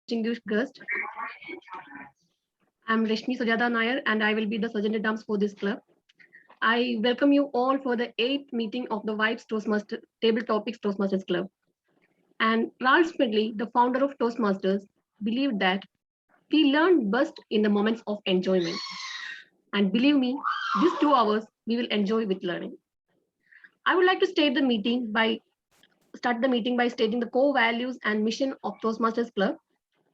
distinguished guest. I'm Rashmi Sujata Nair and I will be the Sergeant at Arms for this club. I welcome you all for the 8th meeting of the Vibes Toastmaster Table Topics Toastmasters Club. And Ralph Smedley, the founder of Toastmasters, believed that we learn best in the moments of enjoyment. And believe me, these 2 hours we will enjoy with learning. I would like to start the meeting by stating the core values and mission of Toastmasters Club.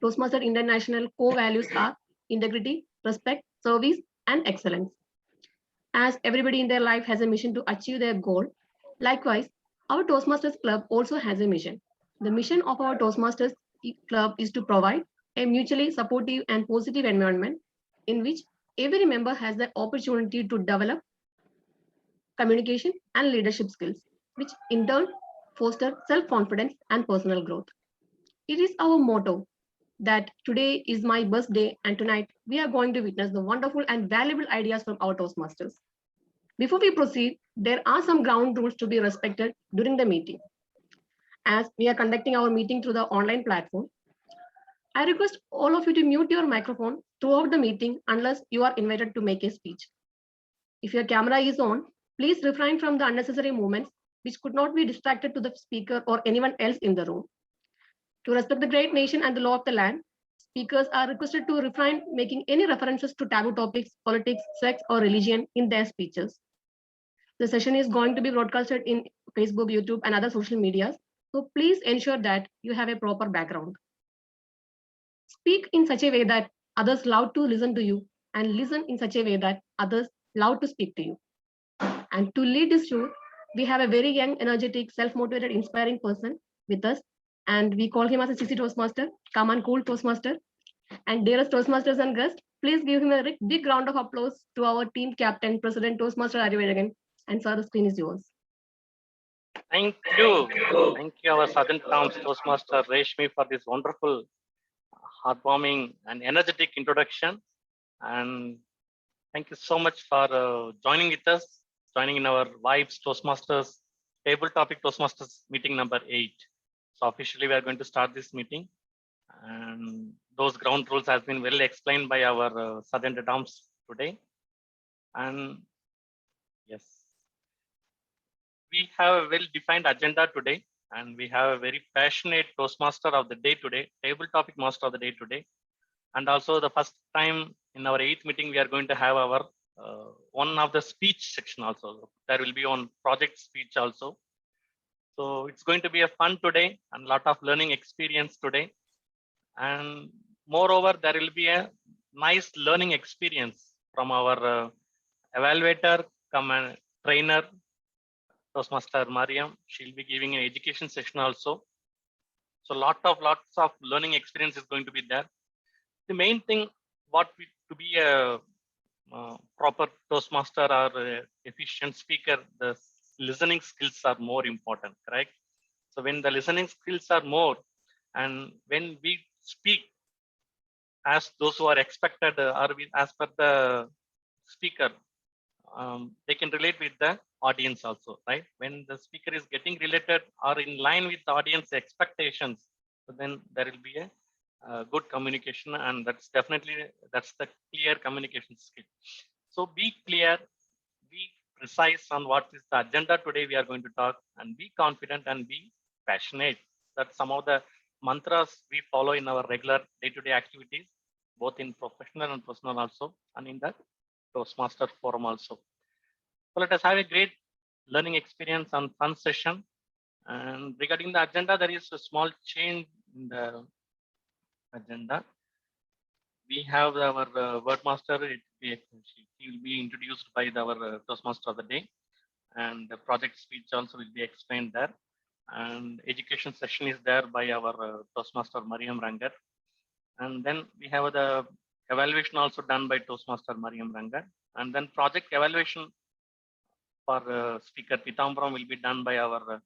Toastmasters International core values are integrity, respect, service, and excellence. As everybody in their life has a mission to achieve their goal, likewise, our Toastmasters Club also has a mission. The mission of our Toastmasters Club is to provide a mutually supportive and positive environment in which every member has the opportunity to develop communication and leadership skills, which in turn foster self-confidence and personal growth. It is our motto that today is my birthday and tonight we are going to witness the wonderful and valuable ideas from our Toastmasters. Before we proceed, there are some ground rules to be respected during the meeting. As we are conducting our meeting through the online platform, I request all of you to mute your microphone throughout the meeting unless you are invited to make a speech. If your camera is on, please refrain from the unnecessary movements which could not be distracted to the speaker or anyone else in the room. To respect the great nation and the law of the land, speakers are requested to refrain making any references to taboo topics, politics, sex, or religion in their speeches. The session is going to be broadcasted in Facebook, YouTube, and other social medias. So please ensure that you have a proper background. Speak in such a way that others love to listen to you and listen in such a way that others love to speak to you. And to lead this show, we have a very young, energetic, self-motivated, inspiring person with us. And we call him as a CC Toastmaster, calm and cool Toastmaster. And dearest Toastmasters and guests, please give him a big round of applause to our team captain, President Toastmaster Arivedagan. And sir, the screen is yours. Thank you. Thank you, our Southern Towns Toastmaster Reshmi, for this wonderful, heartwarming, and energetic introduction. And thank you so much for joining with us, joining in our Vibes Toastmasters Table Topic Toastmasters meeting number 8. So officially, we are going to start this meeting. And those ground rules has been well explained by our Southern Arms today. And yes, we have a well-defined agenda today, and we have a very passionate Toastmaster of the day today, table topic master of the day today. And also the first time in our 8th meeting, we are going to have our one of the speech section also. There will be on project speech also. So it's going to be a fun today and a lot of learning experience today. And moreover, there will be a nice learning experience from our evaluator, trainer, Toastmaster Mariam. She'll be giving an education session also. So lots of learning experience is going to be there. The main thing, to be a proper Toastmaster or efficient speaker, the listening skills are more important, correct? So when the listening skills are more, and when we speak as those who are expected, or as per the speaker, they can relate with the audience also, right? When the speaker is getting related or in line with the audience expectations, so then there will be a good communication, and that's the clear communication skill. So be clear, be precise on what is the agenda today we are going to talk, and be confident and be passionate. That's some of the mantras we follow in our regular day-to-day activities, both in professional and personal also, and in the Toastmaster forum also. So let us have a great learning experience and fun session. And regarding the agenda, there is a small change in the agenda. We have our wordmaster. He will be introduced by our Toastmaster of the day, and the project speech also will be explained there. And education session is there by our Toastmaster Mariam Rangar. And then we have the evaluation also done by Toastmaster Mariam Rangar. And then project evaluation for speaker Pitambram will be done by our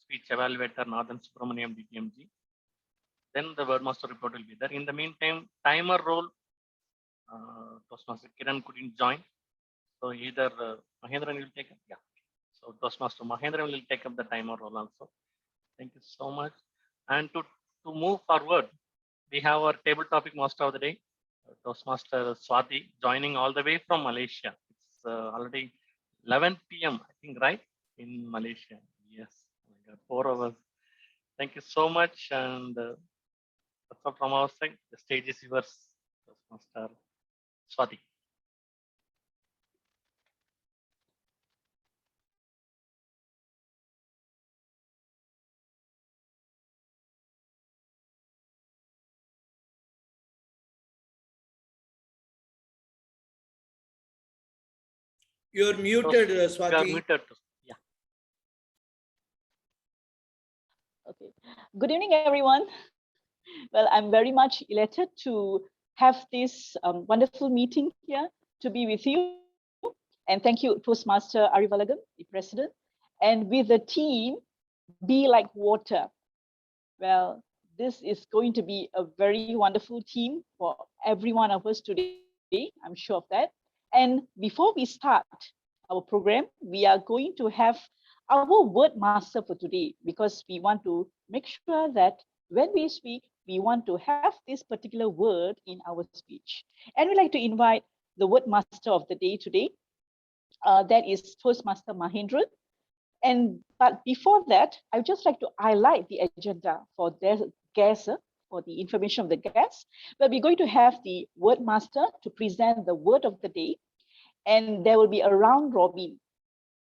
speech evaluator Nathan Subramaniam DTMG. Then the wordmaster report will be there. In the meantime, timer role, Toastmaster Kiran couldn't join. So either Mahendran will take up. Yeah. So Toastmaster Mahendran will take up the timer role also. Thank you so much. And to move forward, we have our table topic master of the day, Toastmaster Swati, joining all the way from Malaysia. It's already 11 p.m. I think, right, in Malaysia. Yes, oh my God, 4 hours. Thank you so much, and that's all from our side. The stage is yours, Toastmaster Swati. You're muted, You are Swati. muted. Yeah. Okay. Good evening, everyone. Well, I'm very much elated to have this wonderful meeting here to be with you. And thank you, Toastmaster Arivalagam, the president. And with the team, Be Like Water. Well, this is going to be a very wonderful team for every one of us today. I'm sure of that. And before we start our program, we are going to have our word master for today, because we want to make sure that when we speak, we want to have this particular word in our speech. And we'd like to invite the word master of the day today. That is Toastmaster Mahendran. But before that, I'd just like to highlight the agenda for their guests, for the information of the guests. But we're going to have the word master to present the word of the day, and there will be a round robin.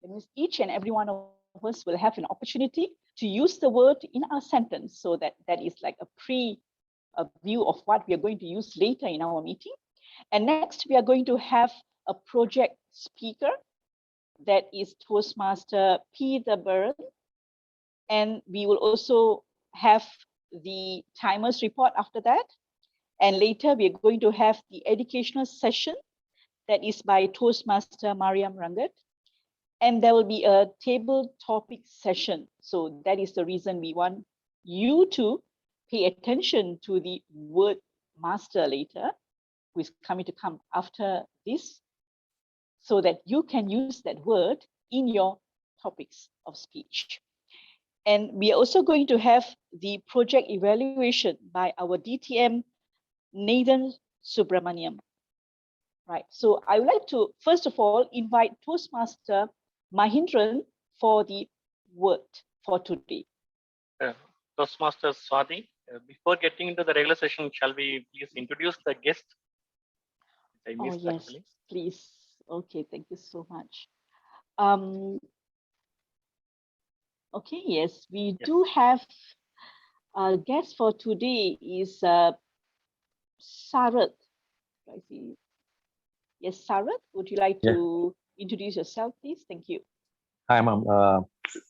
That means each and every one of us will have an opportunity to use the word in our sentence, so that is like a view of what we are going to use later in our meeting. And next, we are going to have a project speaker, that is Toastmaster Peter Byrne. And we will also have the timers report after that. And later, we are going to have the educational session that is by Toastmaster Mariam Rangat. And there will be a table topic session. So that is the reason we want you to pay attention to the word master later, who is coming to come after this, so that you can use that word in your topics of speech. And we are also going to have the project evaluation by our DTM, Nathan Subramaniam. Right, so I would like to, first of all, invite Toastmaster Mahendran for the word for today. Toastmaster Swati, before getting into the regular session, shall we please introduce the guest? I missed yes, actually. Please. Okay, thank you so much. Okay, yes, we do have a guest for today is Sarat. I see. Yes, Sarat, would you like to introduce yourself, please? Thank you. Hi, ma'am.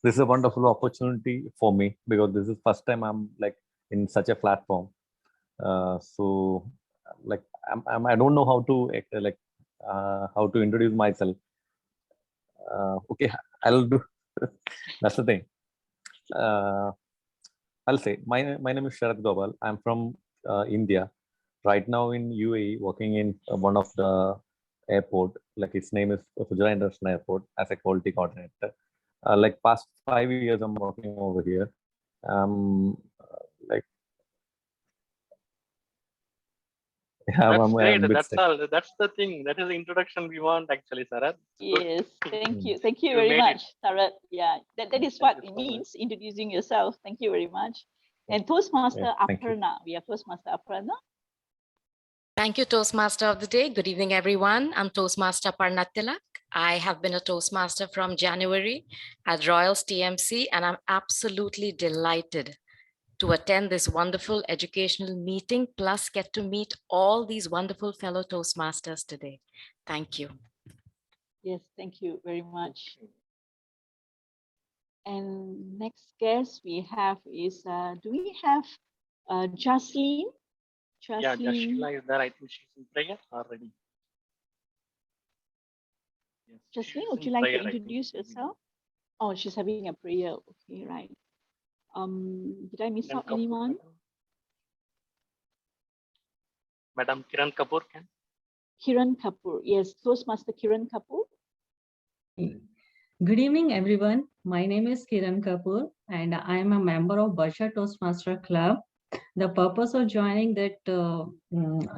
This is a wonderful opportunity for me, because this is first time I'm like in such a platform. So like I don't know how to how to introduce myself. Okay, I'll do. That's the thing. I'll say my name is Sharat Gopal. I'm from India. Right now in UAE, working in one of the airport. Like its name is Fujairah International Airport as a quality coordinator. Like past 5 years, I'm working over here. Like That's great. That's all. That's the thing. That is the introduction we want, actually, Sarat. Yes, thank you. Thank you very much, Sarat. Yeah, that is what it means, introducing yourself. Thank you very much. And Toastmaster Aparna. We have Toastmaster Aparna. Thank you, Toastmaster of the day. Good evening, everyone. I'm Toastmaster Aparna Tilak. I have been a Toastmaster from January at Royals TMC, and I'm absolutely delighted to attend this wonderful educational meeting, plus get to meet all these wonderful fellow Toastmasters today. Thank you. Yes, thank you very much. And next guest we have is, do we have Jasleen? Yeah, Jasleen is there. I think she's in prayer already. Yes, Jasleen, would you like to introduce yourself? Oh, she's having a prayer. Okay, right. Did I miss out anyone? Madam Kiran Kapoor, can? Kiran Kapoor, yes, Toastmaster Kiran Kapoor. Good evening, everyone. My name is Kiran Kapoor, and I am a member of Barsha Toastmaster Club. The purpose of joining that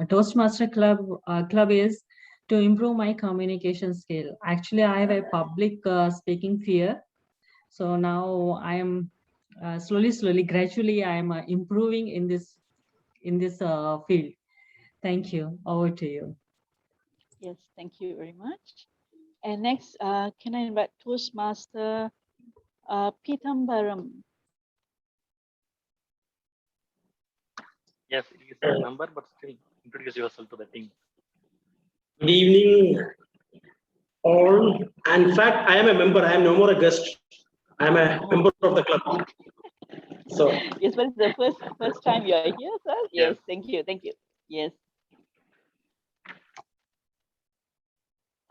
Toastmaster club is to improve my communication skill. Actually, I have a public speaking fear. So now I am slowly, gradually, I am improving in this field. Thank you. Over to you. Yes, thank you very much. And next, can I invite Toastmaster Pitambaram? Yes, he is a member, but still introduce yourself to the team. Good evening, all. And in fact, I am a member. I am no more a guest. I am a member of the club. So Yes, but it's the first time you are here, sir. Yes, thank you. Yes.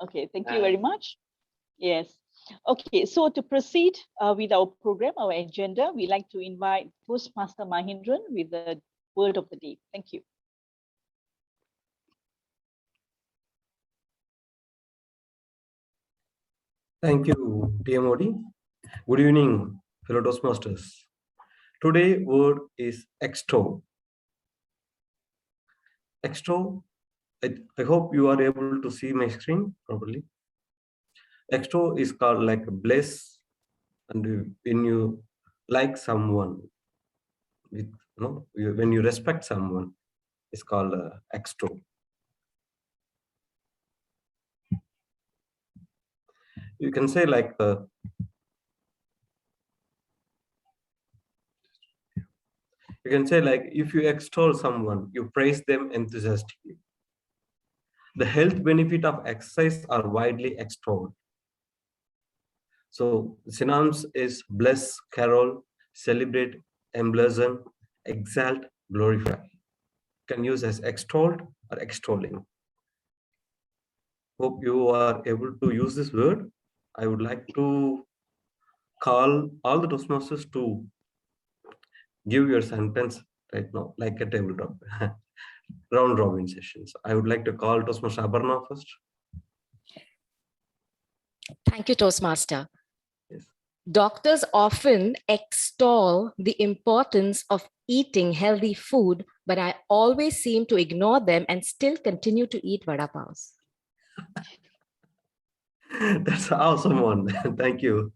Okay, thank you very much. Yes. Okay, so to proceed with our program, our agenda, we'd like to invite Toastmaster Mahindran with the word of the day. Thank you. thank you, TMOD. Good evening, fellow Toastmasters. Today word is extol. Extol, I hope you are able to see my screen properly. Extol is called like bless, and when you like someone, with when you respect someone, it's called extol. You can say like if you extol someone, you praise them enthusiastically. The health benefit of exercise are widely extolled. So synonyms is bless, carol, celebrate, emblazon, exalt, glorify. Can use as extolled or extolling. Hope you are able to use this word. I would like to call all the Toastmasters to give your sentence right now, like a tabletop round robin sessions. I would like to call Toastmaster Aparna first. Thank you, Toastmaster. Yes. Doctors often extol the importance of eating healthy food, but I always seem to ignore them and still continue to eat vada paos. That's an awesome one. Thank you.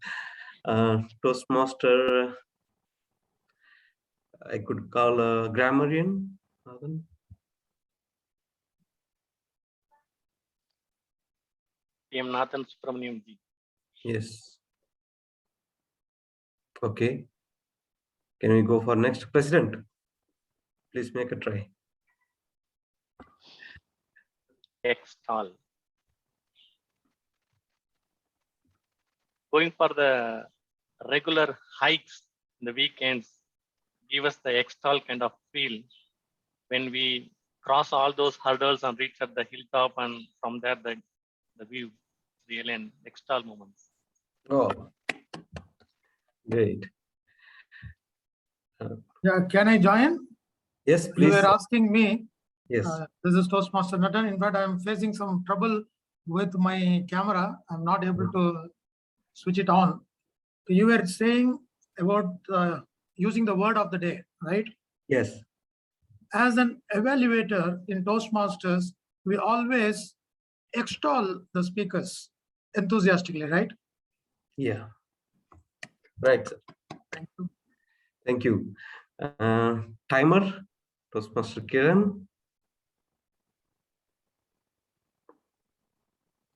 Toastmaster, I could call a grammarian. PM Nathan Subramaniam ji. Yes. Okay. Can we go for next president? Please make a try. Extol. Going for the regular hikes in the weekends, give us the extol kind of feel when we cross all those hurdles and reach at the hilltop, and from there the view, really an extol moments. Oh, great. Yeah, can I join? Yes, please. You were asking me. Yes. This is Toastmaster Nathan. In fact, I'm facing some trouble with my camera. I'm not able to switch it on. You were saying about using the word of the day, right? Yes. As an evaluator in Toastmasters, we always extol the speakers enthusiastically, right? Yeah. Right. Thank you. Thank you. Timer, Toastmaster Kiran.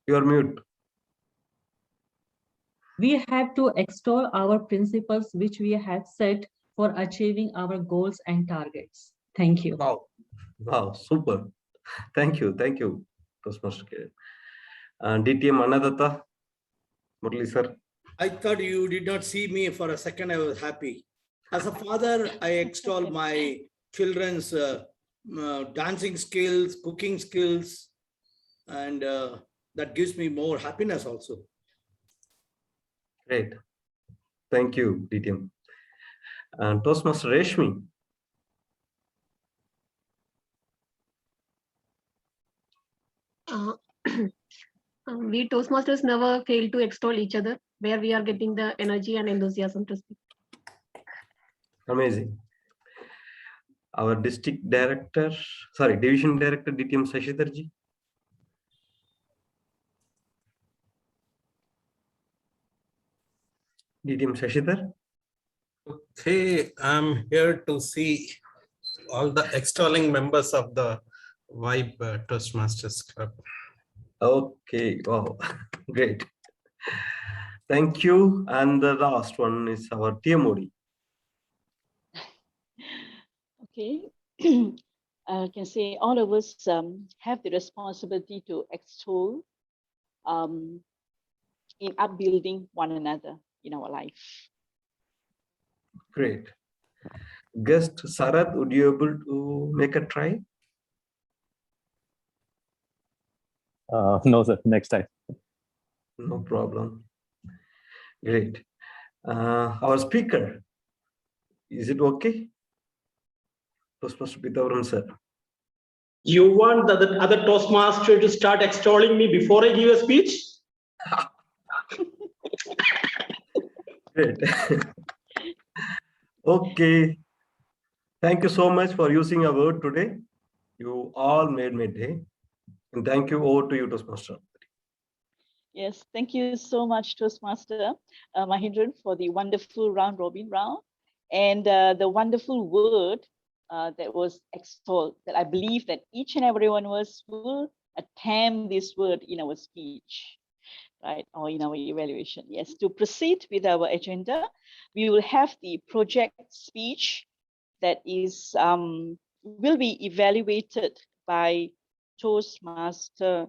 You are mute. We have to extol our principles which we have set for achieving our goals and targets. Thank you. Wow. Wow, super. Thank you. Thank you, Toastmaster Kiran. DTM Anadatta, Murali sir. I thought you did not see me for a second. I was happy. As a father, I extol my children's dancing skills, cooking skills, and that gives me more happiness also. Great. Thank you, DTM. And Toastmaster Reshmi. We Toastmasters never fail to extol each other, where we are getting the energy and enthusiasm to speak. Amazing. our district director, division director, DTM Shashidharji. DTM Shashidhar. Okay, I'm here to see all the extolling members of the Vibe Toastmasters Club. Okay, wow, great. Thank you. And the last one is our TMOD. Okay. I can say all of us have the responsibility to extol in upbuilding one another in our life. Great. Guest Sarath, would you able to make a try? No, sir. Next time. No problem. Great. Our speaker, is it okay? Toastmaster Pitavaram, sir. You want the other Toastmaster to start extolling me before I give a speech? Great. Okay. Thank you so much for using a word today. You all made my day. And thank you. Over to you, Toastmaster. Yes, thank you so much, Toastmaster Mahindran, for the wonderful round-robin round and the wonderful word that was extolled, that I believe that each and every one of us will attempt this word in our speech, right, or in our evaluation. Yes, to proceed with our agenda, we will have the project speech that is will be evaluated by Toastmaster,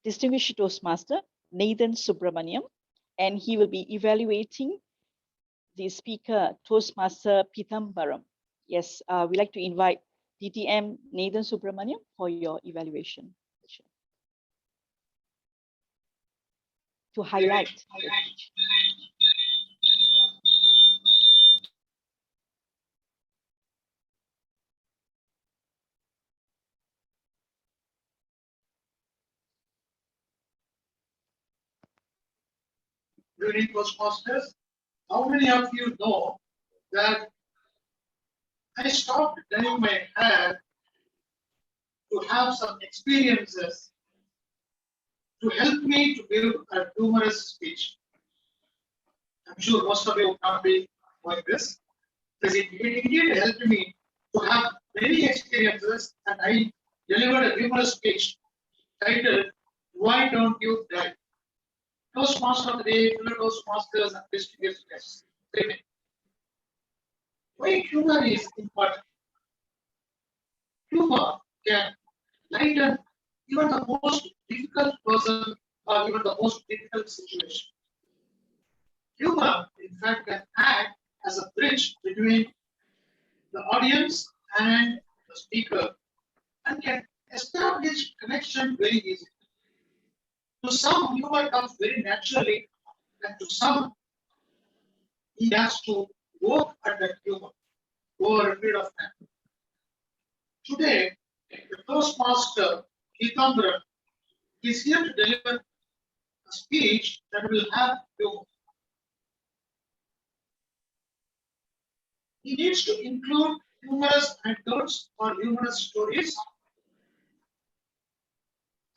Distinguished Toastmaster Nathan Subramaniam, and he will be evaluating the speaker, Toastmaster Pithambaram. Yes, we'd like to invite DTM Nathan Subramaniam for your evaluation. To highlight. Good evening, Toastmasters. How many of you know that I stopped dyeing my hair to have some experiences to help me to build a humorous speech? I'm sure most of you will not be like this, because it indeed helped me to have many experiences, and I delivered a humorous speech titled, "Why Don't You Die?" Toastmaster of the day, fellow Toastmasters, and distinguished guests. Why humor is important? Humor can lighten even the most difficult person or even the most difficult situation. Humor, in fact, can act as a bridge between the audience and the speaker and can establish connection very easily. To some, humor comes very naturally, and to some, he has to work at that humor over a period of time. Today, the Toastmaster, Pithambaram, is here to deliver a speech that will have humor. He needs to include humorous anecdotes or humorous stories.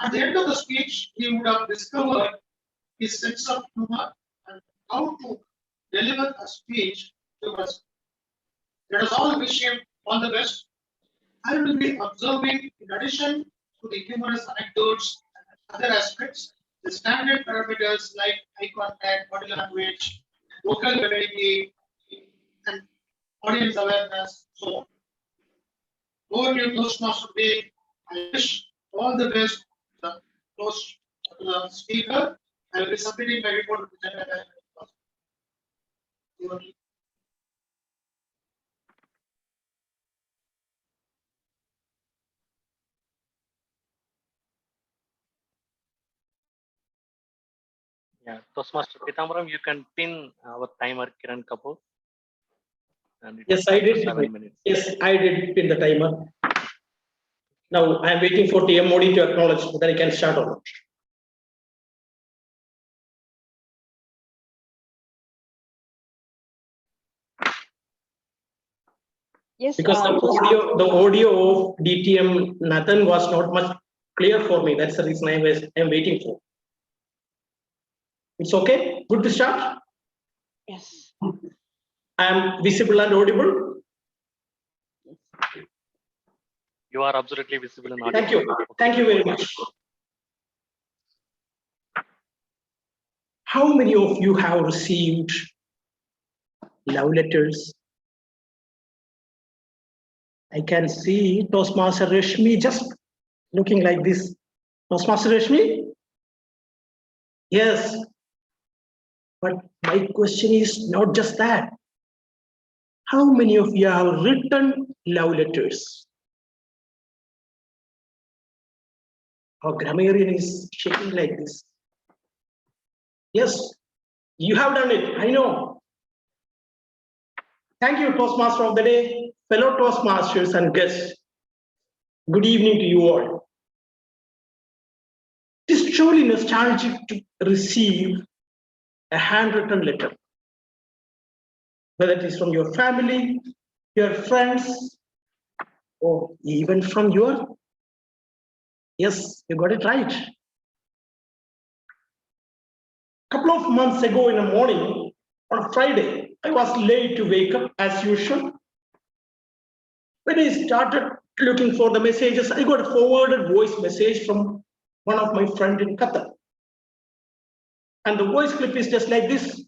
At the end of the speech, he would have discovered his sense of humor and how to deliver a speech to us. Let us all wish him all the best. I will be observing, in addition to the humorous anecdotes and other aspects, the standard parameters like eye contact, body language, vocal ability, and audience awareness, so on. Over to Toastmaster today. I wish all the best to the speaker. I will be submitting my report to the general. Yeah, Toastmaster Pithambaram, you can pin our timer, Kiran Kapoor. And Yes, I did. 7 minutes. Yes, I did pin the timer. Now I am waiting for TMOD to acknowledge so that I can start on. Yes. Because the audio of DTM Nathan was not much clear for me. That's the reason I'm waiting for. It's okay? Good to start? Yes. I am visible and audible. You are absolutely visible and audible. Thank you. Thank you very much. How many of you have received love letters? I can see Toastmaster Rashmi just looking like this. Toastmaster Rashmi? Yes. But my question is not just that. How many of you have written love letters? Our grammarian is shaking like this. Yes, you have done it. I know. Thank you, Toastmaster of the day, fellow Toastmasters and guests. Good evening to you all. It is truly nostalgic to receive a handwritten letter, whether it is from your family, your friends, or even from your, yes, you got it right. A couple of months ago in the morning, on Friday, I was late to wake up as usual. When I started looking for the messages, I got a forwarded voice message from one of my friends in Qatar. And the voice clip is just like this.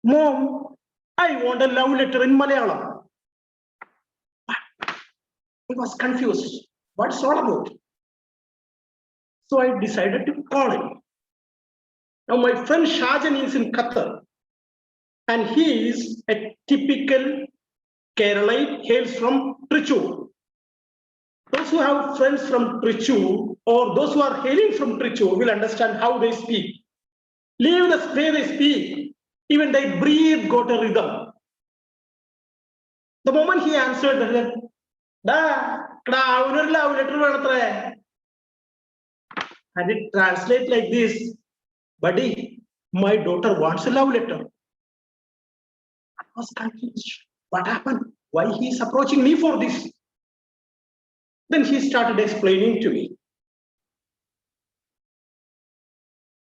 Mom, I want a love letter in Malayalam. I was confused. What's all about? So I decided to call him. Now my friend Shajan is in Qatar. And he is a typical Keralite, hails from Trichur. Those who have friends from Trichur or those who are hailing from Trichur will understand how they speak. Leave the way they speak. Even they breathe got a rhythm. The moment he answered, and it translates like this, buddy, my daughter wants a love letter. I was confused. What happened? Why he is approaching me for this? Then he started explaining to me.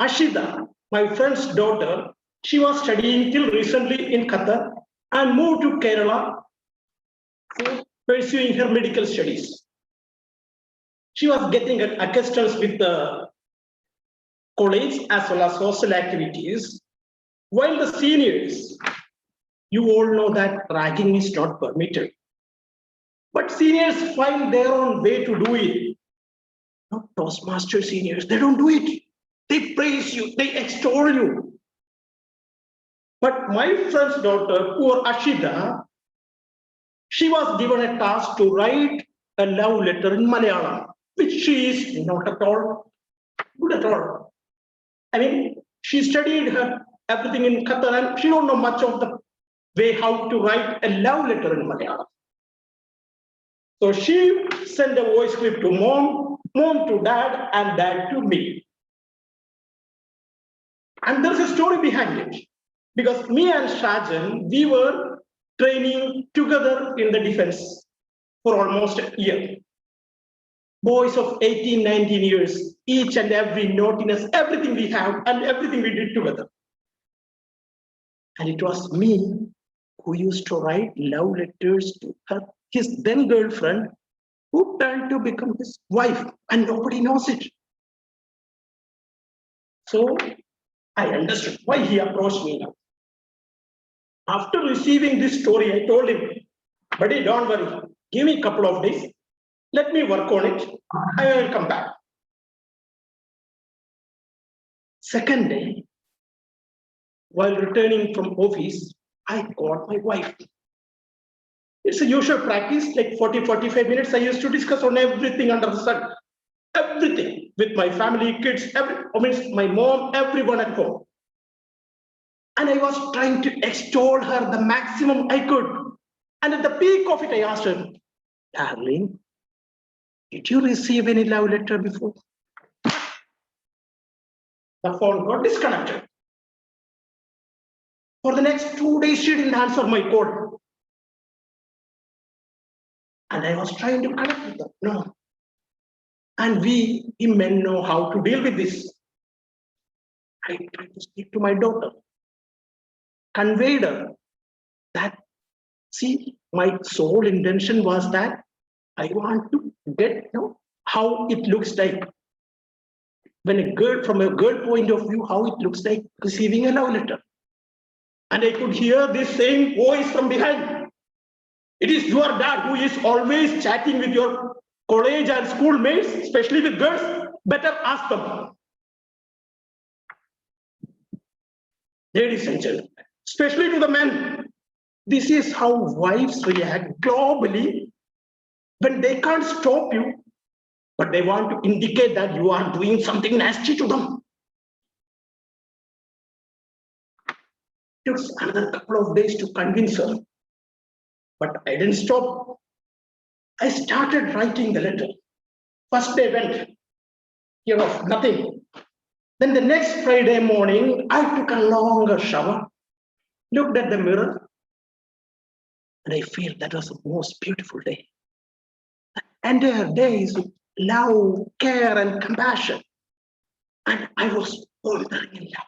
Ashida, my friend's daughter, she was studying till recently in Qatar and moved to Kerala for pursuing her medical studies. She was getting accustomed with the college as well as social activities, while the seniors, you all know that ragging is not permitted. But seniors find their own way to do it. Not Toastmaster seniors, they don't do it. They praise you, they extol you. But my friend's daughter, poor Ashida, she was given a task to write a love letter in Malayalam, which she is not at all good at all. I mean, she studied everything in Qatar and she don't know much of the way how to write a love letter in Malayalam. So she sent a voice clip to mom, mom to dad, and dad to me. And there's a story behind it. Because me and Shajan, we were training together in the defense for almost a year. Boys of 18, 19 years, each and every naughtiness, everything we have and everything we did together. And it was me who used to write love letters to his then girlfriend, who turned to become his wife, and nobody knows it. So I understood why he approached me now. After receiving this story, I told him, buddy, don't worry, give me a couple of days. Let me work on it. I will come back. Second day, while returning from office, I called my wife. It's a usual practice, like 40-45 minutes. I used to discuss on everything under the sun. Everything with my family, kids, my mom, everyone at home. And I was trying to extol her the maximum I could. And at the peak of it, I asked her, darling, did you receive any love letter before? The phone got disconnected. For the next 2 days, she didn't answer my call. And I was trying to connect with them. No. And we men know how to deal with this. I tried to speak to my daughter, conveyed her that, see, my sole intention was that I want to get how it looks like when a girl, from a girl point of view, how it looks like receiving a love letter. And I could hear this same voice from behind. It is your dad who is always chatting with your college and schoolmates, especially with girls. Better ask them. Ladies and gentlemen, especially to the men, this is how wives react globally when they can't stop you, but they want to indicate that you are doing something nasty to them. It took another couple of days to convince her, but I didn't stop. I started writing the letter. First day went, nothing. Then the next Friday morning, I took a longer shower, looked at the mirror, and I feel that was the most beautiful day. The entire day is love, care, and compassion. And I was wandering in love.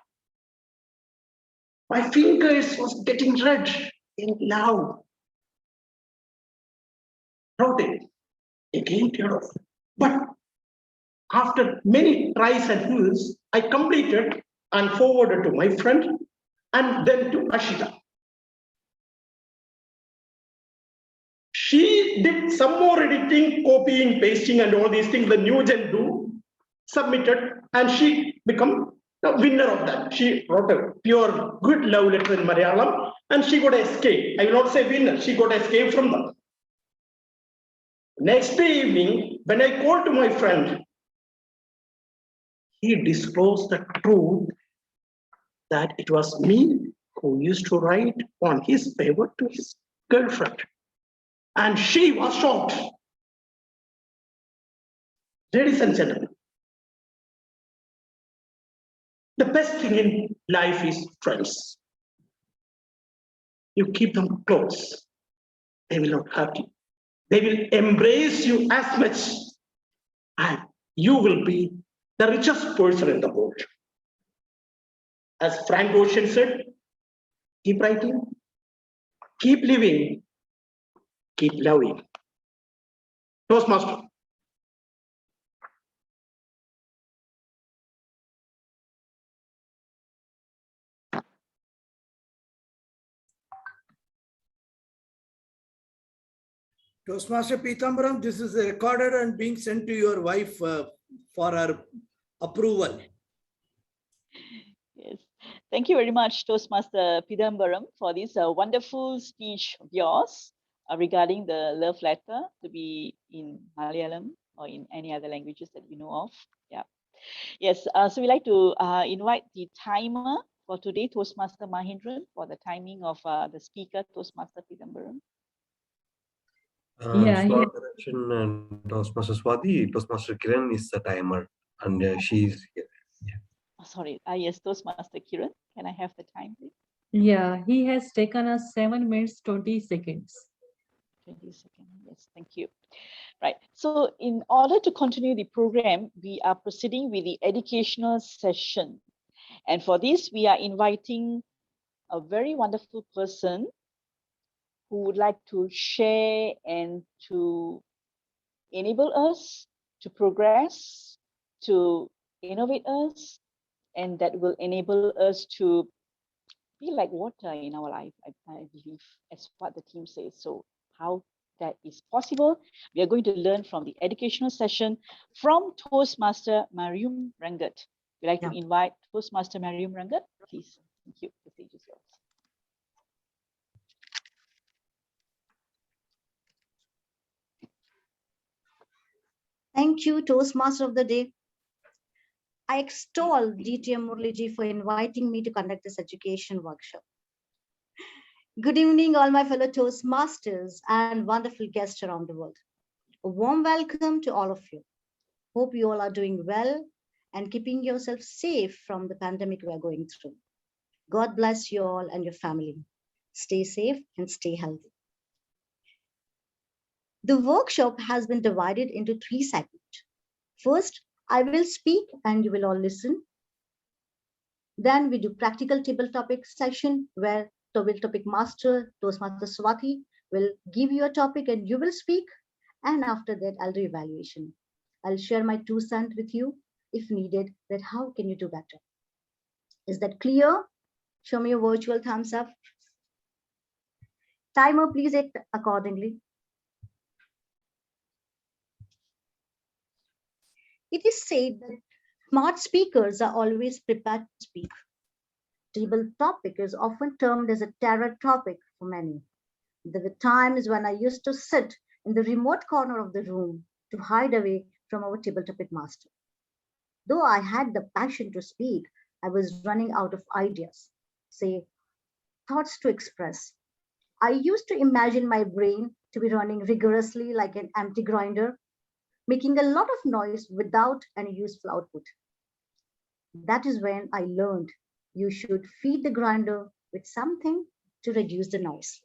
My fingers was getting red in love. Wrote it again, but after many tries and fails, I completed and forwarded to my friend and then to Ashita. She did some more editing, copying, pasting, and all these things the new gen do, submitted, and she became the winner of that. She wrote a pure, good love letter in Malayalam, and she got escape. I will not say winner, she got escape from them. Next day evening, when I called to my friend, he disclosed the truth that it was me who used to write on his paper to his girlfriend. And she was shocked. Ladies and gentlemen, the best thing in life is friends. You keep them close. They will not hurt you. They will embrace you as much, and you will be the richest person in the world. As Frank Ocean said, keep writing, keep living, keep loving. Toastmaster. Toastmaster Pitambaram, this is recorded and being sent to your wife for her approval. Yes, thank you very much, Toastmaster Pidambaram, for this wonderful speech of yours regarding the love letter to be in Malayalam or in any other languages that you know of. Yeah. Yes, so we like to invite the timer for today, Toastmaster Mahindran, for the timing of the speaker, Toastmaster Pidambaram. Small correction, and Toastmaster Swati, Toastmaster Kiran is the timer, and she is here. Yeah. Oh, sorry, yes, Toastmaster Kiran, can I have the time, please? Yeah, he has taken us 7 minutes, 20 seconds. 20 seconds, yes, thank you. Right, so in order to continue the program, we are proceeding with the educational session. And for this, we are inviting a very wonderful person who would like to share and to enable us to progress, to innovate us, and that will enable us to be like water in our life, I believe, as what the team says. So how that is possible, we are going to learn from the educational session from Toastmaster Mariam Rangat. We'd like to invite Toastmaster Mariam Rangat, please. Thank you. The stage is yours. Thank you, Toastmaster of the Day. I extol DTM Murliji for inviting me to conduct this education workshop. Good evening, all my fellow Toastmasters and wonderful guests around the world. A warm welcome to all of you. Hope you all are doing well and keeping yourself safe from the pandemic we are going through. God bless you all and your family. Stay safe and stay healthy. The workshop has been divided into 3 segments. First, I will speak and you will all listen. Then we do practical table topic session where table topic master, Toastmaster Swati, will give you a topic and you will speak. And after that, I'll do evaluation. I'll share my 2 cents with you if needed, that how can you do better. Is that clear? Show me a virtual thumbs up. Timer, please act accordingly. It is said that smart speakers are always prepared to speak. Table topic is often termed as a terror topic for many. There were times when I used to sit in the remote corner of the room to hide away from our table topic master. Though I had the passion to speak, I was running out of ideas, say, thoughts to express. I used to imagine my brain to be running rigorously like an empty grinder, making a lot of noise without any useful output. That is when I learned you should feed the grinder with something to reduce the noise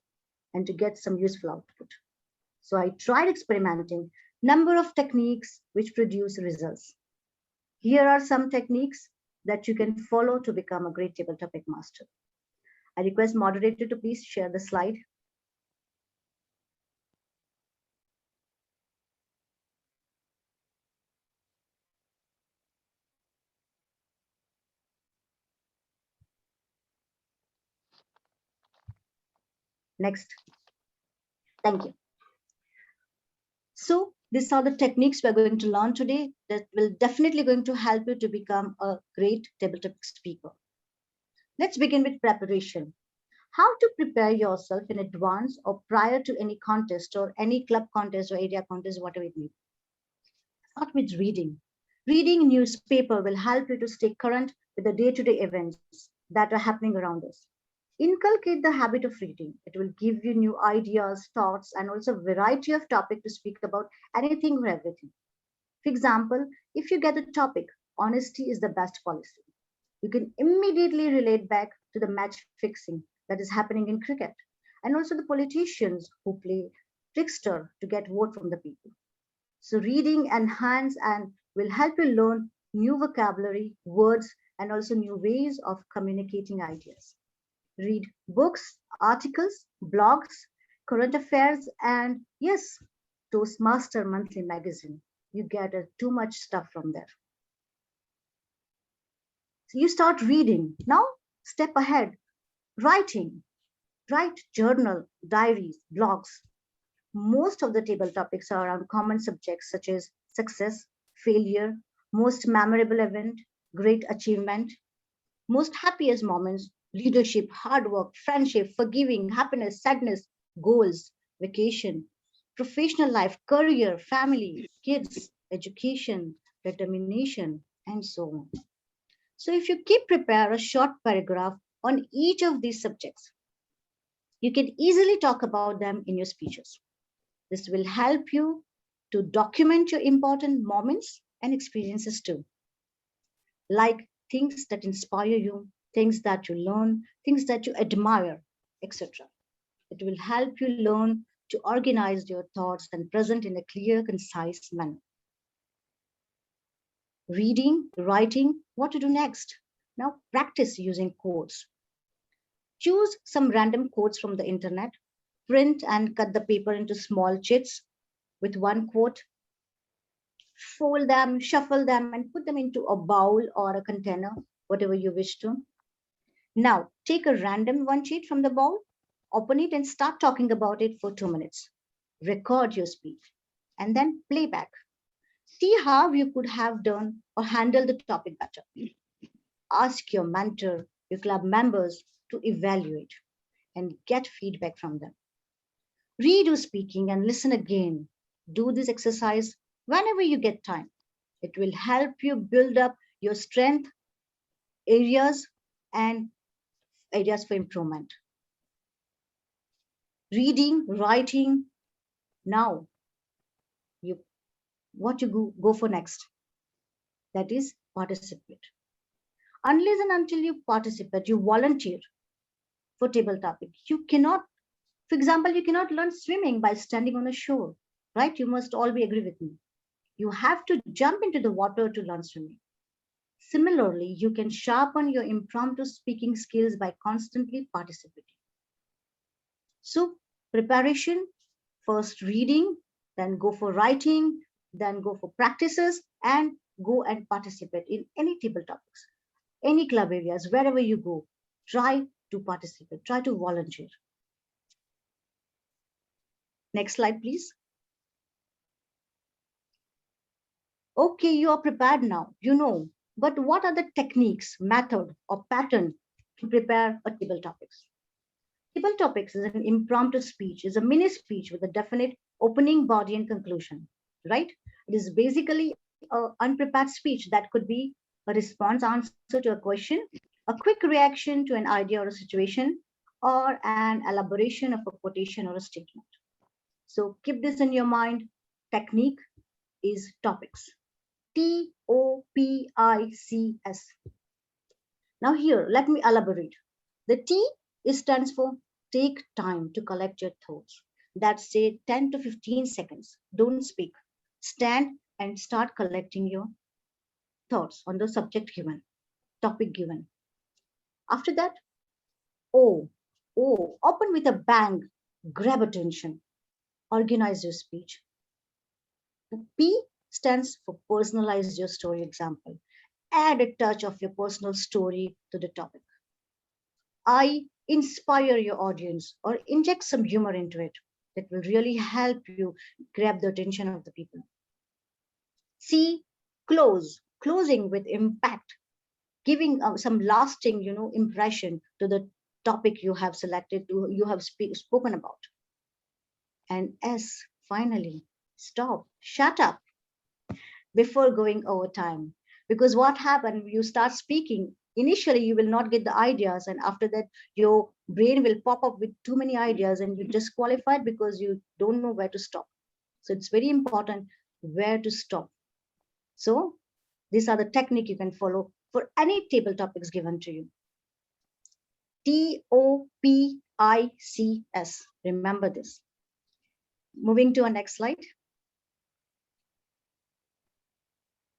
and to get some useful output. So I tried experimenting number of techniques which produce results. Here are some techniques that you can follow to become a great table topic master. I request moderator to please share the slide. Next. Thank you. So these are the techniques we're going to learn today that will definitely going to help you to become a great table topic speaker. Let's begin with preparation. How to prepare yourself in advance or prior to any contest or any club contest or area contest, whatever it may be. Start with reading. Reading newspaper will help you to stay current with the day-to-day events that are happening around us. Inculcate the habit of reading. It will give you new ideas, thoughts, and also a variety of topics to speak about anything or everything. For example, if you get a topic, honesty is the best policy, you can immediately relate back to the match fixing that is happening in cricket, and also the politicians who play trickster to get vote from the people. So reading enhance and will help you learn new vocabulary, words, and also new ways of communicating ideas. Read books, articles, blogs, current affairs, and yes, Toastmaster Monthly Magazine. You get too much stuff from there. So you start reading. Now, step ahead. Writing. Write journal, diaries, blogs. Most of the table topics are around common subjects such as success, failure, most memorable event, great achievement, most happiest moments, leadership, hard work, friendship, forgiving, happiness, sadness, goals, vacation, professional life, career, family, kids, education, determination, and so on. So if you keep prepare a short paragraph on each of these subjects, you can easily talk about them in your speeches. This will help you to document your important moments and experiences too, like things that inspire you, things that you learn, things that you admire, etc. It will help you learn to organize your thoughts and present in a clear, concise manner. Reading, writing, what to do next? Now practice using quotes. Choose some random quotes from the internet, print and cut the paper into small chits with one quote, fold them, shuffle them, and put them into a bowl or a container, whatever you wish to. Now, take a random one sheet from the bowl, open it and start talking about it for 2 minutes. Record your speech and then play back. See how you could have done or handled the topic better. Ask your mentor, your club members to evaluate and get feedback from them. Redo speaking and listen again. Do this exercise whenever you get time. It will help you build up your strength areas and areas for improvement. Reading, writing. Now, what you go for next? That is participate. Unless and until you participate, you volunteer for table topic. You cannot, for example, you cannot learn swimming by standing on a shore. right? You must all be agree with me. You have to jump into the water to learn swimming. Similarly, you can sharpen your impromptu speaking skills by constantly participating. So preparation, first reading, then go for writing, then go for practices, and go and participate in any table topics, any club areas, wherever you go, try to participate, try to volunteer. Next slide, please. Okay, you are prepared now, you know, but what are the techniques, method, or pattern to prepare a table topics? Table topics is an impromptu speech, is a mini speech with a definite opening, body, and conclusion, right? It is basically an unprepared speech that could be a response answer to a question, a quick reaction to an idea or a situation, or an elaboration of a quotation or a statement. So keep this in your mind. Technique is topics. TOPICS. Now here, let me elaborate. The T stands for take time to collect your thoughts. That's say 10 to 15 seconds. Don't speak. Stand and start collecting your thoughts on the subject given, topic given. After that, O, open with a bang, grab attention, organize your speech. P stands for personalize your story example. Add a touch of your personal story to the topic. I, inspire your audience or inject some humor into it. That will really help you grab the attention of the people. C, closing with impact, giving some lasting, impression to the topic you have selected, you have spoken about. And S, finally, stop, shut up before going over time. Because what happens, you start speaking, initially you will not get the ideas, and after that your brain will pop up with too many ideas and you disqualified because you don't know where to stop. So it's very important where to stop. So these are the technique you can follow for any table topics given to you. TOPICS. Remember this. Moving to our next slide.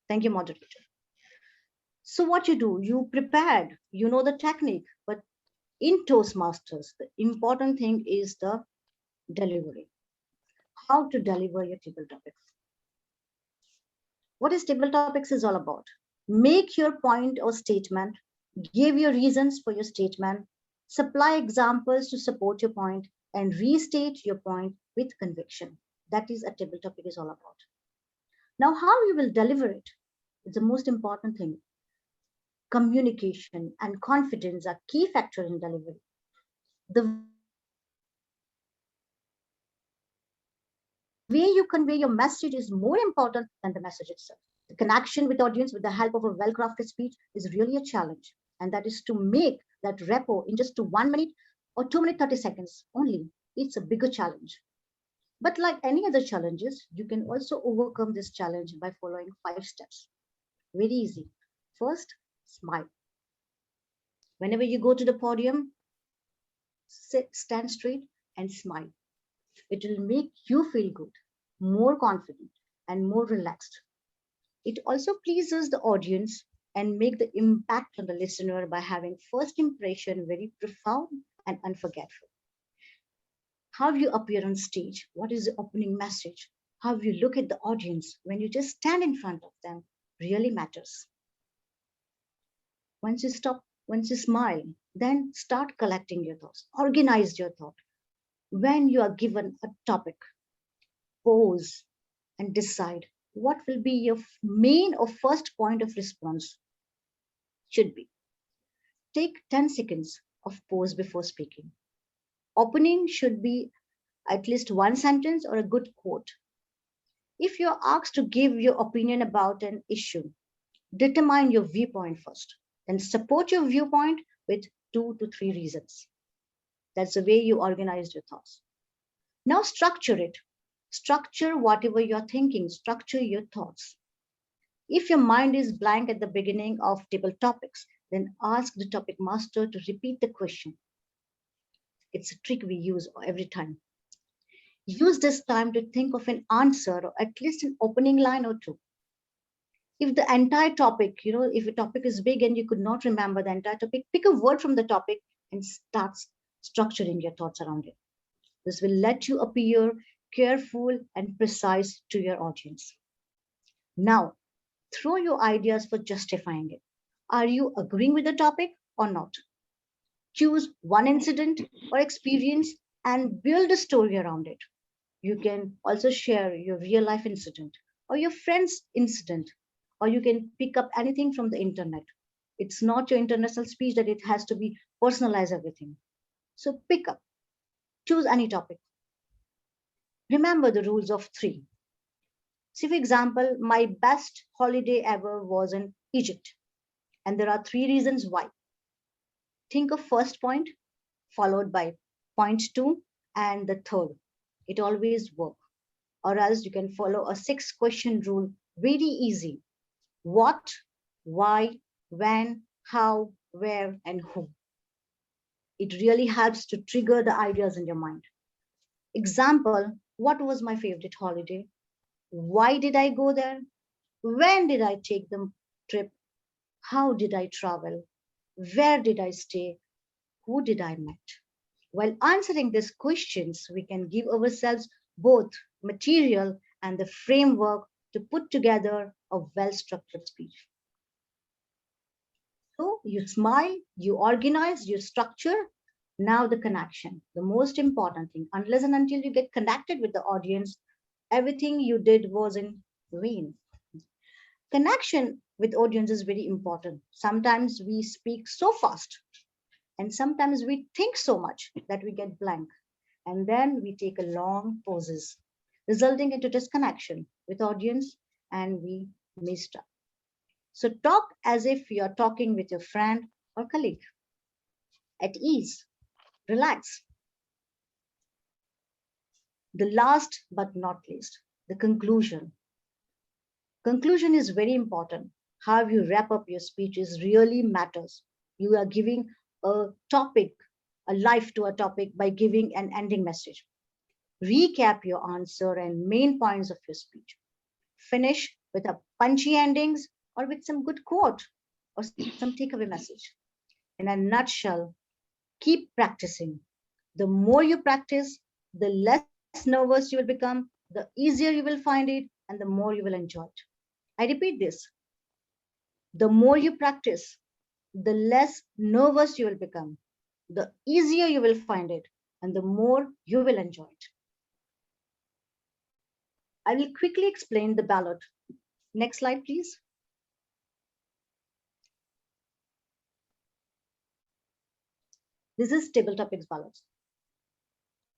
Thank you, moderator. So what you do, you prepared, you know the technique, but in Toastmasters, the important thing is the delivery. How to deliver your table topics. What is table topics is all about? Make your point or statement, give your reasons for your statement, supply examples to support your point, and restate your point with conviction. That is a table topic is all about. Now, how you will deliver it is the most important thing. Communication and confidence are key factors in delivery. The way you convey your message is more important than the message itself. The connection with audience with the help of a well-crafted speech is really a challenge. And that is to make that rapport in just 1 minute or 2 minutes, 30 seconds only. It's a bigger challenge. But like any other challenges, you can also overcome this challenge by following 5 steps. Very easy. First, smile. Whenever you go to the podium, stand straight and smile. It will make you feel good, more confident, and more relaxed. It also pleases the audience and make the impact on the listener by having first impression very profound and unforgettable. How you appear on stage, what is the opening message, how you look at the audience when you just stand in front of them really matters. Once you stop, once you smile, then start collecting your thoughts, organize your thought. When you are given a topic, pause and decide what will be your main or first point of response. Should be. Take 10 seconds of pause before speaking. Opening should be at least 1 sentence or a good quote. If you're asked to give your opinion about an issue, determine your viewpoint first, then support your viewpoint with 2 to 3 reasons. That's the way you organize your thoughts. Now structure it. Structure whatever you're thinking, structure your thoughts. If your mind is blank at the beginning of table topics, then ask the topic master to repeat the question. It's a trick we use every time. Use this time to think of an answer or at least an opening line or two. If the entire topic, if a topic is big and you could not remember the entire topic, pick a word from the topic and start structuring your thoughts around it. This will let you appear careful and precise to your audience. Now, throw your ideas for justifying it. Are you agreeing with the topic or not? Choose one incident or experience and build a story around it. You can also share your real life incident or your friend's incident, or you can pick up anything from the internet. It's not your international speech that it has to be personalized everything. So pick up, choose any topic. Remember the rules of 3. See, for example, my best holiday ever was in Egypt. And there are 3 reasons why. Think of first point, followed by point 2, and the third. It always works. Or else you can follow a 6-question rule, very easy. What, why, when, how, where, and who. It really helps to trigger the ideas in your mind. Example, what was my favorite holiday? Why did I go there? When did I take the trip? How did I travel? Where did I stay? Who did I meet? While answering these questions, we can give ourselves both material and the framework to put together a well-structured speech. So you smile, you organize, you structure. Now the connection, the most important thing. Unless and until you get connected with the audience, everything you did was in vain. Connection with audience is very important. Sometimes we speak so fast and sometimes we think so much that we get blank. And then we take a long pauses, resulting into disconnection with audience and we missed up. So talk as if you're talking with your friend or colleague. At ease, relax. The last but not least, the conclusion. Conclusion is very important. How you wrap up your speeches really matters. You are giving a topic, a life to a topic by giving an ending message. Recap your answer and main points of your speech. Finish with a punchy endings or with some good quote or some takeaway message. In a nutshell, keep practicing. The more you practice, the less nervous you will become, the easier you will find it, and the more you will enjoy it. I repeat this. The more you practice, the less nervous you will become, the easier you will find it, and the more you will enjoy it. I will quickly explain the ballot. Next slide, please. This is table topics ballots.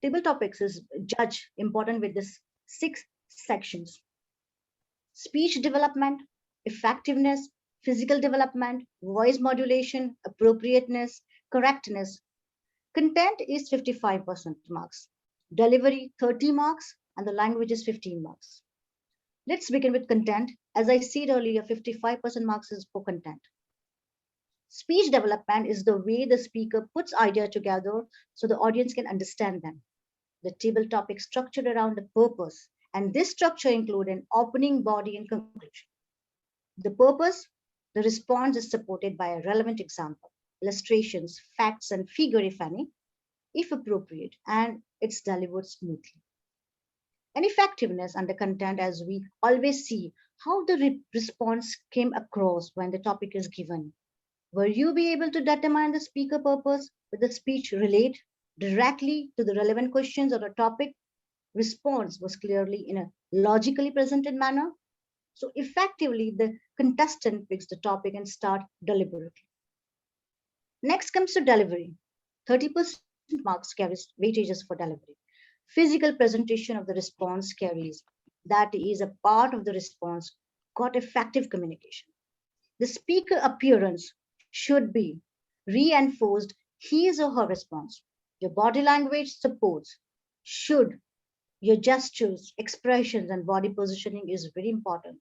Table topics is judge important with this 6 sections. Speech development, effectiveness, physical development, voice modulation, appropriateness, correctness. Content is 55% marks. Delivery 30 marks and the language is 15 marks. Let's begin with content. As I said earlier, 55% marks is for content. Speech development is the way the speaker puts ideas together so the audience can understand them. The table topic structured around the purpose, and this structure includes an opening, body, and conclusion. The purpose, the response is supported by a relevant example, illustrations, facts, and figure, if any, if appropriate, and it's delivered smoothly. And effectiveness under content, as we always see how the response came across when the topic is given. Will you be able to determine the speaker purpose? Will the speech relate directly to the relevant questions or a topic? Response was clearly in a logically presented manner. So effectively, the contestant picks the topic and start deliberately. Next comes to delivery. 30% marks carries weightages for delivery. Physical presentation of the response carries. That is a part of the response got effective communication. The speaker appearance should be reinforced his or her response. Your body language supports. Should. Your gestures, expressions, and body positioning is very important.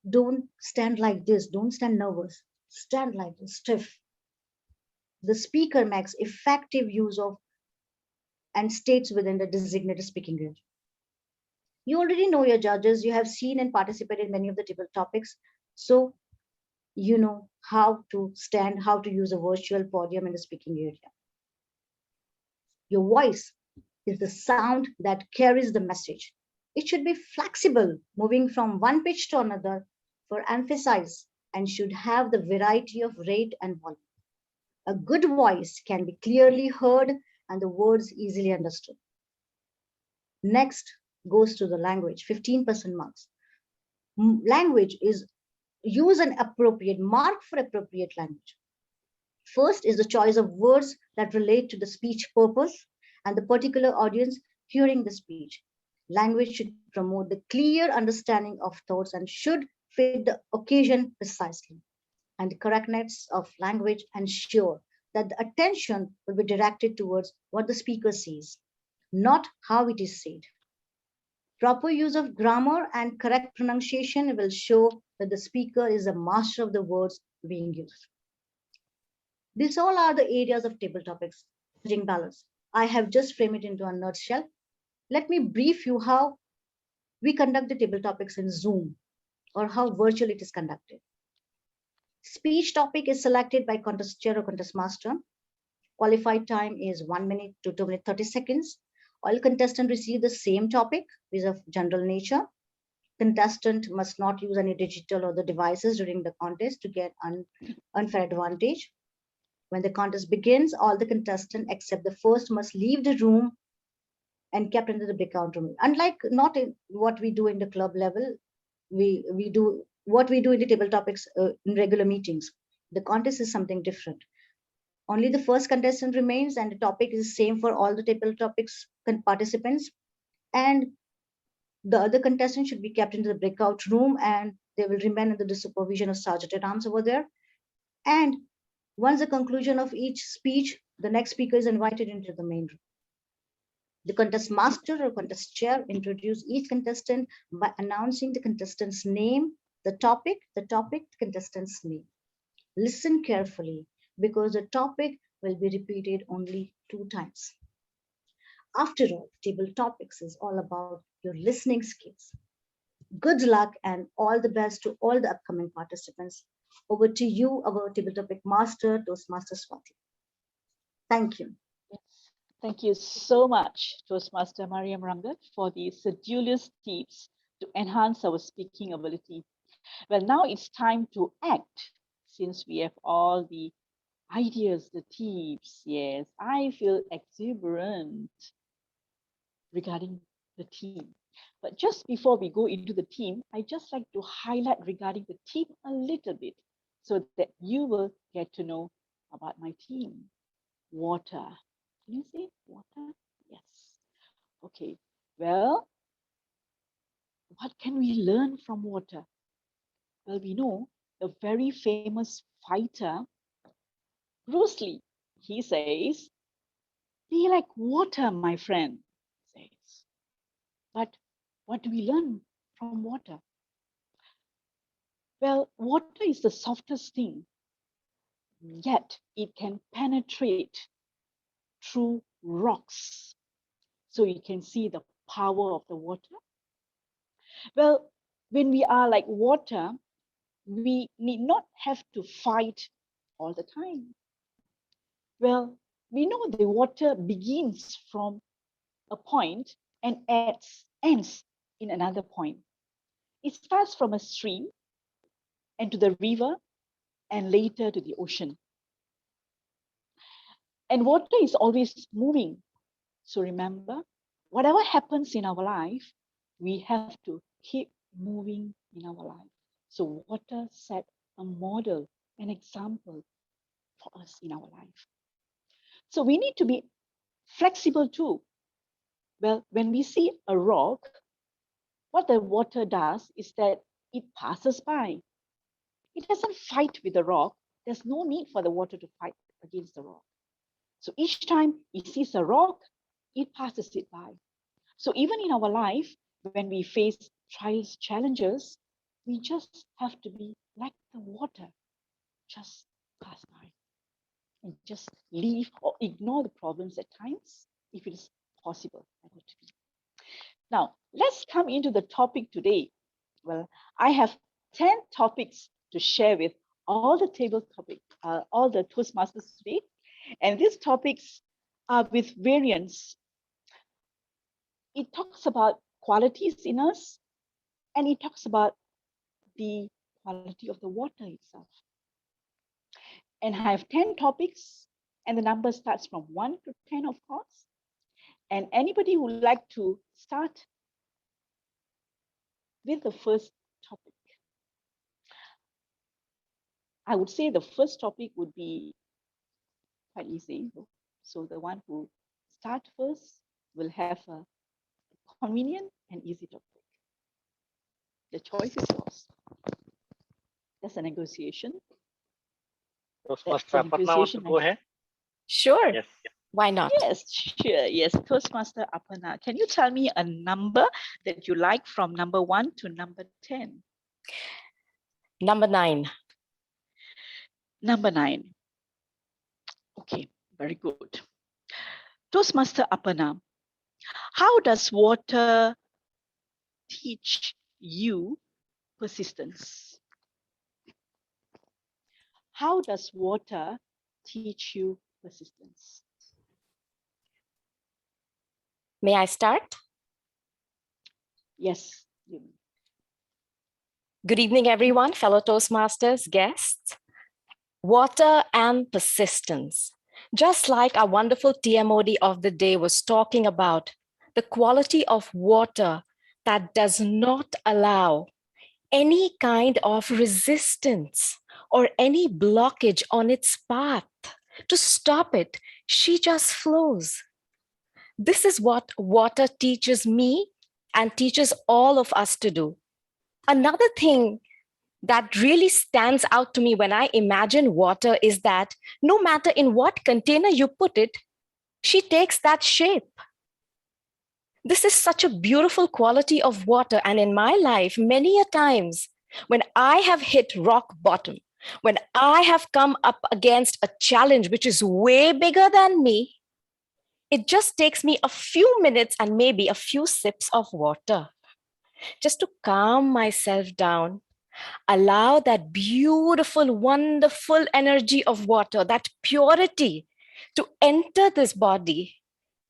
Don't stand like this. Don't stand nervous. Stand like this, stiff. The speaker makes effective use of and states within the designated speaking range. You already know your judges. You have seen and participated in many of the table topics. So you know how to stand, how to use a virtual podium in the speaking area. Your voice is the sound that carries the message. It should be flexible, moving from one pitch to another for emphasis, and should have the variety of rate and volume. A good voice can be clearly heard and the words easily understood. Next goes to the language, 15% marks. Language is use an appropriate mark for appropriate language. First is the choice of words that relate to the speech purpose and the particular audience hearing the speech. Language should promote the clear understanding of thoughts and should fit the occasion precisely. And the correctness of language ensure that the attention will be directed towards what the speaker says, not how it is said. Proper use of grammar and correct pronunciation will show that the speaker is a master of the words being used. These all are the areas of table topics, judging balance. I have just framed it into a nutshell. Let me brief you how we conduct the table topics in Zoom or how virtual it is conducted. Speech topic is selected by contest chair or contest master. Qualified time is 1 minute to 2 minutes 30 seconds. All contestants receive the same topic, which is of general nature. Contestant must not use any digital or the devices during the contest to get unfair advantage. When the contest begins, all the contestants except the first must leave the room and kept into the breakout room. Unlike not in what we do in the club level, we do what we do in the table topics in regular meetings. The contest is something different. Only the first contestant remains, and the topic is the same for all the table topics participants. And the other contestants should be kept into the breakout room, and they will remain under the supervision of Sergeant at Arms over there. And once the conclusion of each speech, the next speaker is invited into the main room. The contest master or contest chair introduce each contestant by announcing the contestant's name, the topic, contestant's name. Listen carefully because the topic will be repeated only 2 times. After all, table topics is all about your listening skills. Good luck and all the best to all the upcoming participants. Over to you, our table topic master, Toastmaster Swati. Thank you. Yes. Thank you so much, Toastmaster Mariam Rangat, for the sedulous tips to enhance our speaking ability. Well, now it's time to act, since we have all the ideas, the tips. Yes, I feel exuberant regarding the team. But just before we go into the team, I just like to highlight regarding the team a little bit so that you will get to know about my team. Water. Can you see water? Yes. Okay. Well, what can we learn from water? Well, we know the very famous fighter, Bruce Lee. He says, "Be like water, my friend." Says. But what do we learn from water? Well, water is the softest thing, yet it can penetrate through rocks. So you can see the power of the water. Well, when we are like water, we need not have to fight all the time. Well, we know the water begins from a point and ends in another point. It starts from a stream and to the river and later to the ocean. And water is always moving. So remember, whatever happens in our life, we have to keep moving in our life. So water set a model, an example for us in our life. So we need to be flexible too. Well, when we see a rock, what the water does is that it passes by. It doesn't fight with the rock. There's no need for the water to fight against the rock. So each time it sees a rock, it passes it by. So even in our life, when we face trials, challenges, we just have to be like the water, just pass by and just leave or ignore the problems at times if it is possible. Now, let's come into the topic today. Well, I have 10 topics to share with all the all the Toastmasters today. And these topics are with variants. It talks about qualities in us, and it talks about the quality of the water itself. And I have 10 topics, and the number starts from 1 to 10, of course. And anybody who would like to start with the first topic? I would say the first topic would be quite easy. So the one who start first will have a convenient and easy topic. The choice is yours. That's a negotiation. Toastmaster Aparna wants to go ahead. Sure. Yes. Why not? Yes, sure. Yes, Toastmaster Aparna. Can you tell me a number that you like from number 1 to number 10? Number 9. Number 9. Okay, very good. Toastmaster Aparna, how does water teach you persistence? How does water teach you persistence? May I start? Yes. Good evening, everyone, fellow Toastmasters, guests. Water and persistence. Just like our wonderful TMOD of the day was talking about, the quality of water that does not allow any kind of resistance or any blockage on its path to stop it. She just flows. This is what water teaches me and teaches all of us to do. Another thing that really stands out to me when I imagine water is that no matter in what container you put it, she takes that shape. This is such a beautiful quality of water. And in my life, many a times when I have hit rock bottom, when I have come up against a challenge which is way bigger than me, it just takes me a few minutes and maybe a few sips of water just to calm myself down, allow that beautiful, wonderful energy of water, that purity to enter this body,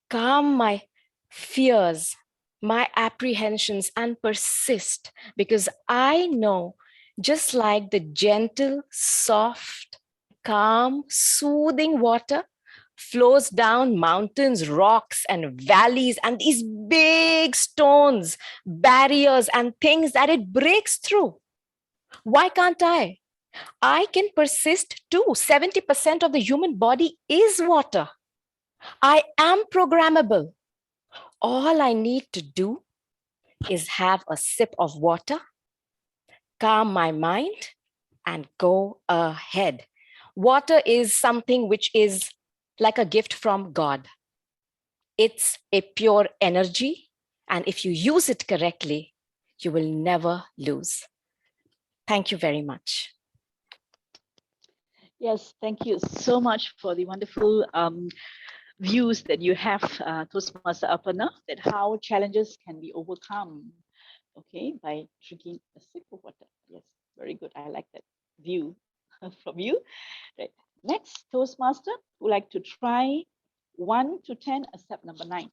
calm my fears, my apprehensions, and persist, because I know, just like the gentle, soft, calm, soothing water flows down mountains, rocks, and valleys, and these big stones, barriers, and things that it breaks through. Why can't I? I can persist too. 70% of the human body is water. I am programmable. All I need to do is have a sip of water, calm my mind, and go ahead. Water is something which is like a gift from God. It's a pure energy, and if you use it correctly, you will never lose. Thank you very much. Yes, thank you so much for the wonderful views that you have, Toastmaster Aparna, that how challenges can be overcome, okay, by drinking a sip of water. Yes, very good. I like that view from you. Right. Next, Toastmaster would like to try 1 to 10, except number 9.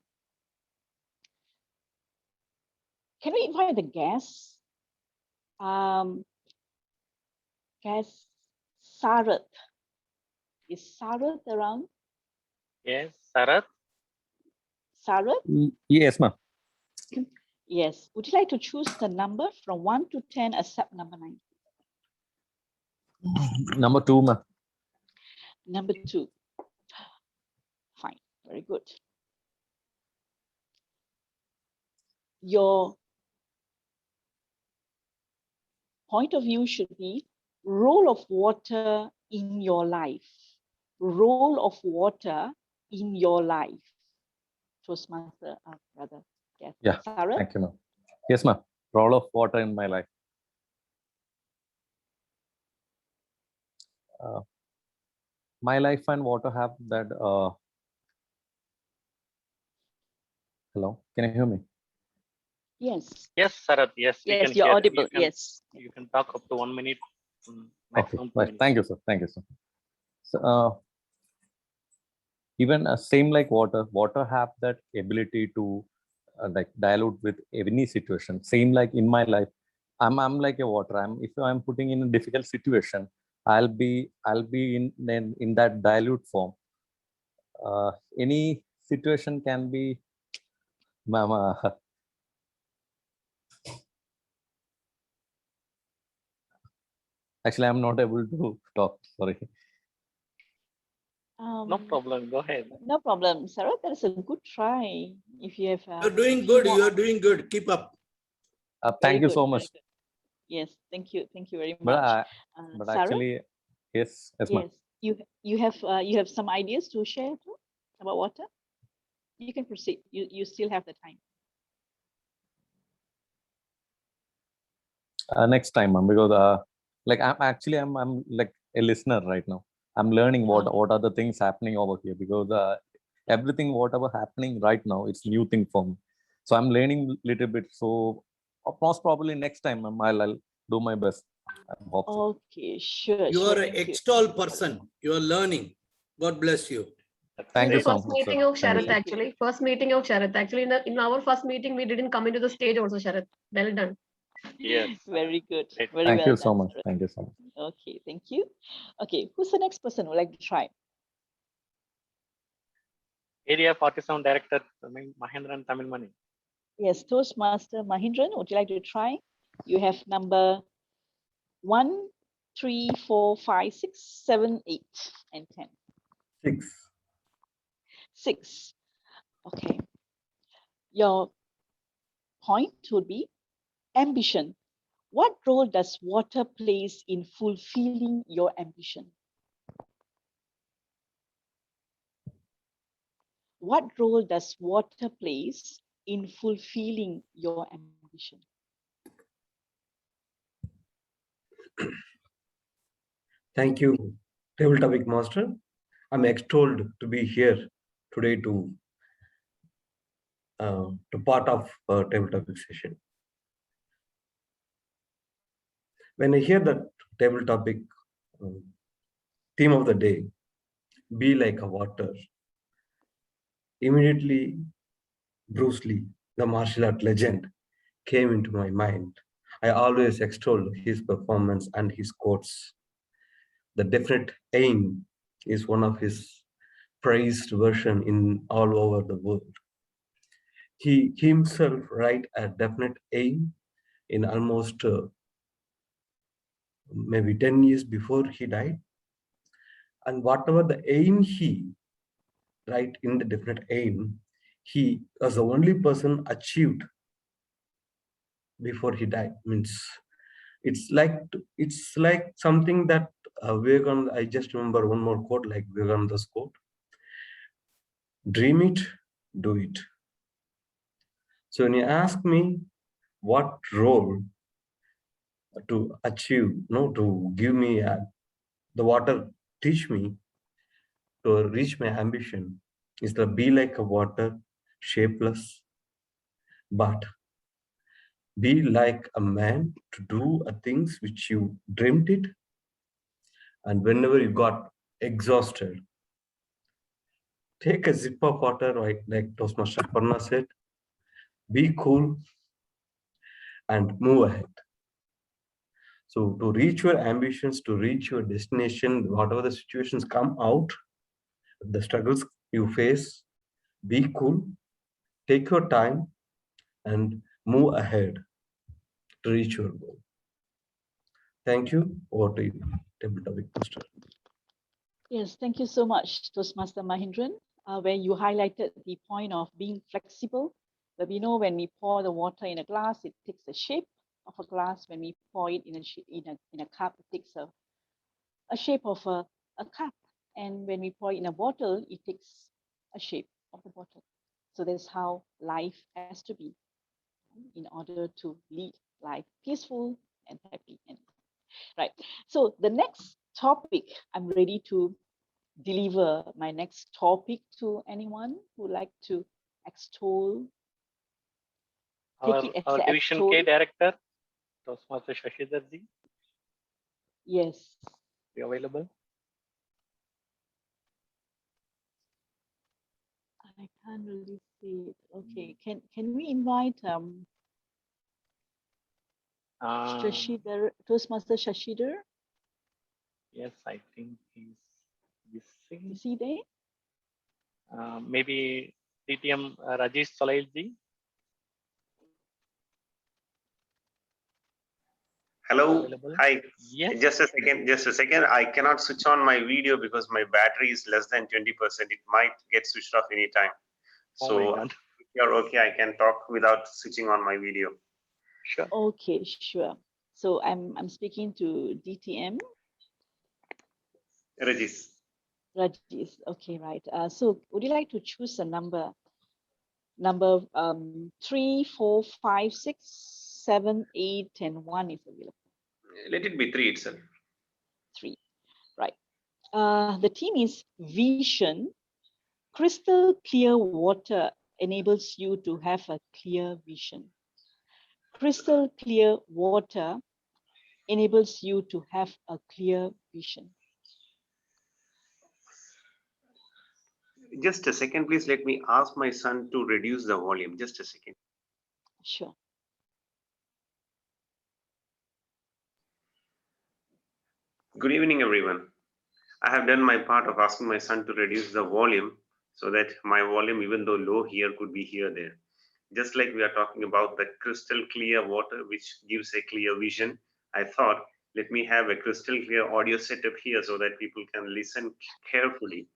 Can we invite the guests? Guest Sarath. Is Sarath around? Yes, Sarath. Sarath? Yes, ma'am. Yes. Would you like to choose the number from 1 to 10, except number 9? Number 2, ma'am. Number 2. Fine. Very good. Your point of view should be role of water in your life. Role of water in your life. Toastmaster, brother. Yes. Yeah. Sarah? Thank you, ma'am. Yes, ma'am. Role of water in my life. My life and water have that. Hello, can you hear me? Yes. Yes, Sarath. Yes, we Yes, can you're hear. audible. Yes. You can talk up to 1 minute. Okay, Maximum 2 right. minutes. Thank you, sir. Thank you, sir. So, even same like water have that ability to like dilute with any situation. Same like in my life, I'm like a water. If I'm putting in a difficult situation, I'll be in that dilute form. Any situation can be, mama. Actually, I'm not able to talk. Sorry. No problem. Go ahead. No problem, Sarah. That is a good try. If you have. You're doing good. You're doing good. Keep up. Thank you so much. Yes, thank you very But much. but Sarah? actually, yes, ma'am. Yes, you have some ideas to share too about water. You can proceed. You still have the time. Next time, ma'am, because like I'm like a listener right now. I'm learning what are the things happening over here, because everything whatever happening right now, it's new thing for me. So I'm learning little bit. So most probably next time, ma'am, I'll do my best. I hope so. Okay, sure. You are an extol person. You are learning. God bless you. Thank you so First much, meeting sir. of Sharath, actually. First meeting of Sharath. Actually, in our first meeting, we didn't come into the stage also, Sharath. Well done. Yes. Very good. Very Thank well you so done, much. Sarah. Thank you so much. Okay, thank you. Okay, who's the next person who would like to try? Area 47 Director Mahendran Tamilmani. Yes, Toastmaster Mahindran, would you like to try? You have number 1, 3, 4, 5, 6, 7, 8, and 10. 6. 6. Okay. Your point would be ambition. What role does water plays in fulfilling your ambition? What role does water plays in fulfilling your ambition? Thank you, Table Topic Master. I'm extolled to be here today to part of Table Topic session. When I hear that table topic theme of the day, be like a water, immediately Bruce Lee, the martial art legend, came into my mind. I always extolled his performance and his quotes. The definite aim is one of his praised version in all over the world. He himself write a definite aim in almost maybe 10 years before he died. And whatever the aim he write in the definite aim, he was the only person achieved before he died. Means it's like something that Vivekananda, I just remember one more quote like Vivekananda's quote: dream it, do it. So when you ask me what role to achieve, to give me the water teach me to reach my ambition, is to be like a water, shapeless, but be like a man to do things which you dreamt it. And whenever you got exhausted, take a sip of water, right? Like Toastmaster Parna said, be cool and move ahead. So to reach your ambitions, to reach your destination, whatever the situations come out, the struggles you face, be cool, take your time and move ahead to reach your goal. Thank you. Over to you, Table Topic Master. Yes, thank you so much, Toastmaster Mahindran, where you highlighted the point of being flexible. But we know when we pour the water in a glass, it takes the shape of a glass. When we pour it in a cup, it takes a shape of a cup. And when we pour it in a bottle, it takes a shape of the bottle. So that's how life has to be in order to lead life peaceful and happy. Right. So the next topic, I'm ready to deliver my next topic to anyone who like to extol Our, take it as our the Division extol. K Director, Toastmaster Shashidhar ji, Yes. be available. I can't really see it. Okay, can we invite Shashidhar, Toastmaster Shashidhar? Yes, I think he's missing. Is he there? Maybe DTM Rajesh Salail ji. Hello. Available? Hi. Yes. Just a second. Just a second. I cannot switch on my video because my battery is less than 20%. It might get switched off anytime. Oh So my God. if you're okay, I can talk without switching on my video. Sure. Okay, sure. So I'm speaking to DTM. Regis. Rajis. Okay, right. So would you like to choose a number? Number 3, 4, 5, 6, 7, 8, and 1 is available. Let it be 3 itself. 3. Right. The theme is vision. Crystal clear water enables you to have a clear vision. Crystal clear water enables you to have a clear vision. Just a second, please. Let me ask my son to reduce the volume. Just a second. Sure. Good evening, everyone. I have done my part of asking my son to reduce the volume so that my volume, even though low here, could be here there. Just like we are talking about the crystal clear water, which gives a clear vision, I thought, let me have a crystal clear audio setup here so that people can listen carefully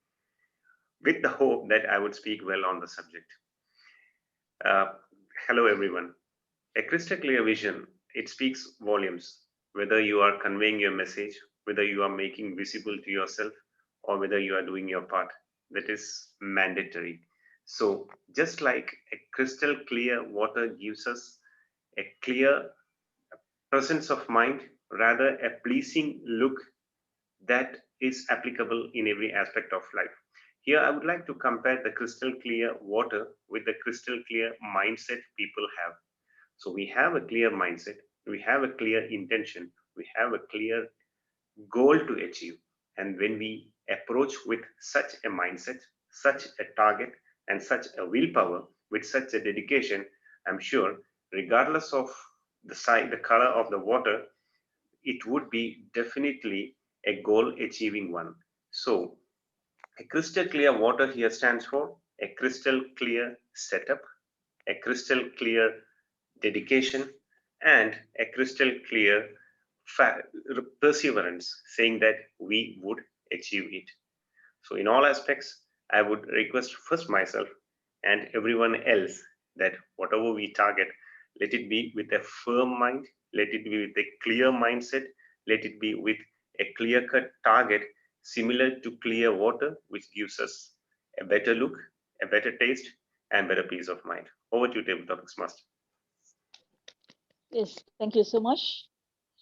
with the hope that I would speak well on the subject. Hello, everyone. A crystal clear vision, it speaks volumes, whether you are conveying your message, whether you are making visible to yourself, or whether you are doing your part. That is mandatory. So just like a crystal clear water gives us a clear presence of mind, rather a pleasing look that is applicable in every aspect of life. Here, I would like to compare the crystal clear water with the crystal clear mindset people have. So we have a clear mindset, we have a clear intention, we have a clear goal to achieve. And when we approach with such a mindset, such a target, and such a willpower, with such a dedication, I'm sure, regardless of the size, the color of the water, it would be definitely a goal achieving one. So a crystal clear water here stands for a crystal clear setup, a crystal clear dedication, and a crystal clear perseverance, saying that we would achieve it. So in all aspects, I would request first myself and everyone else that whatever we target, let it be with a firm mind, let it be with a clear mindset, let it be with a clear-cut target similar to clear water, which gives us a better look, a better taste, and better peace of mind. Over to you, Table Topics Master. Yes, thank you so much,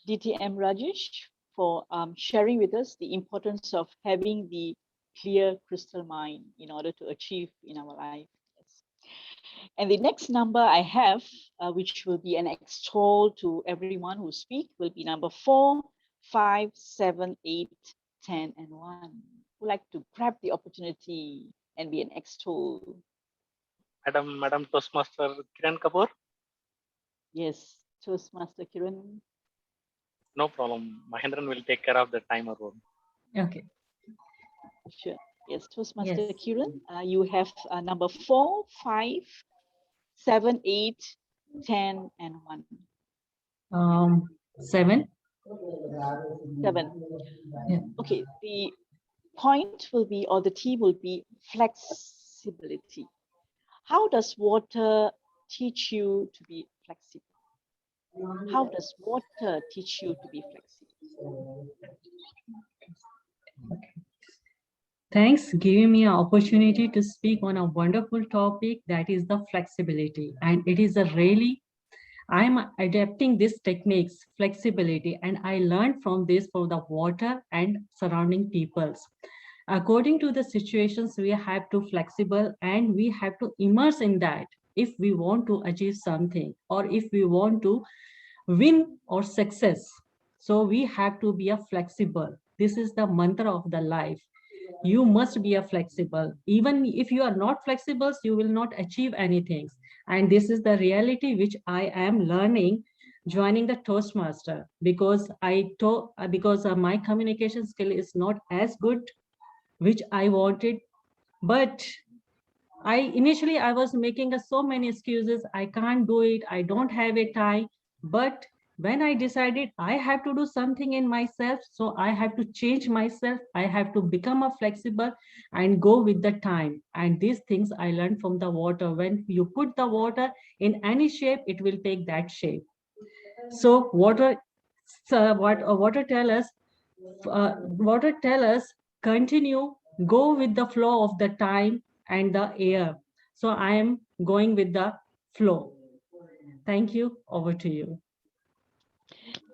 DTM Rajesh, for sharing with us the importance of having the clear crystal mind in order to achieve in our life. Yes. And the next number I have, which will be an extol to everyone who speak, will be number 4, 5, 7, 8, 10, and 1. Would like to grab the opportunity and be an extol. Madam Toastmaster Kiran Kapoor. Yes, Toastmaster Kiran. No problem. Mahendran will take care of the timer role. Okay. Sure. Yes, Toastmaster Yes. Kiran, you have number 4, 5, 7, 8, 10, and 1. 7. 7. Yeah. Okay, the point will be, or the theme will be flexibility. How does water teach you to be flexible? How does water teach you to be flexible? Thanks giving me an opportunity to speak on a wonderful topic, that is the flexibility. And it is a really, I'm adapting these techniques, flexibility, and I learned from this for the water and surrounding peoples. According to the situations, we have to flexible and we have to immerse in that. if we want to achieve something or if we want to win or success. So we have to be a flexible. This is the mantra of the life. You must be a flexible. Even if you are not flexible, you will not achieve anything. And this is the reality which I am learning joining the Toastmaster, because my communication skill is not as good which I wanted. But initially I was making so many excuses. I can't do it. I don't have a time. But when I decided I have to do something in myself, so I have to change myself. I have to become a flexible and go with the time. And these things I learned from the water. When you put the water in any shape, it will take that shape. So water tell us, continue, go with the flow of the time and the air. So I am going with the flow. Thank you. Over to you.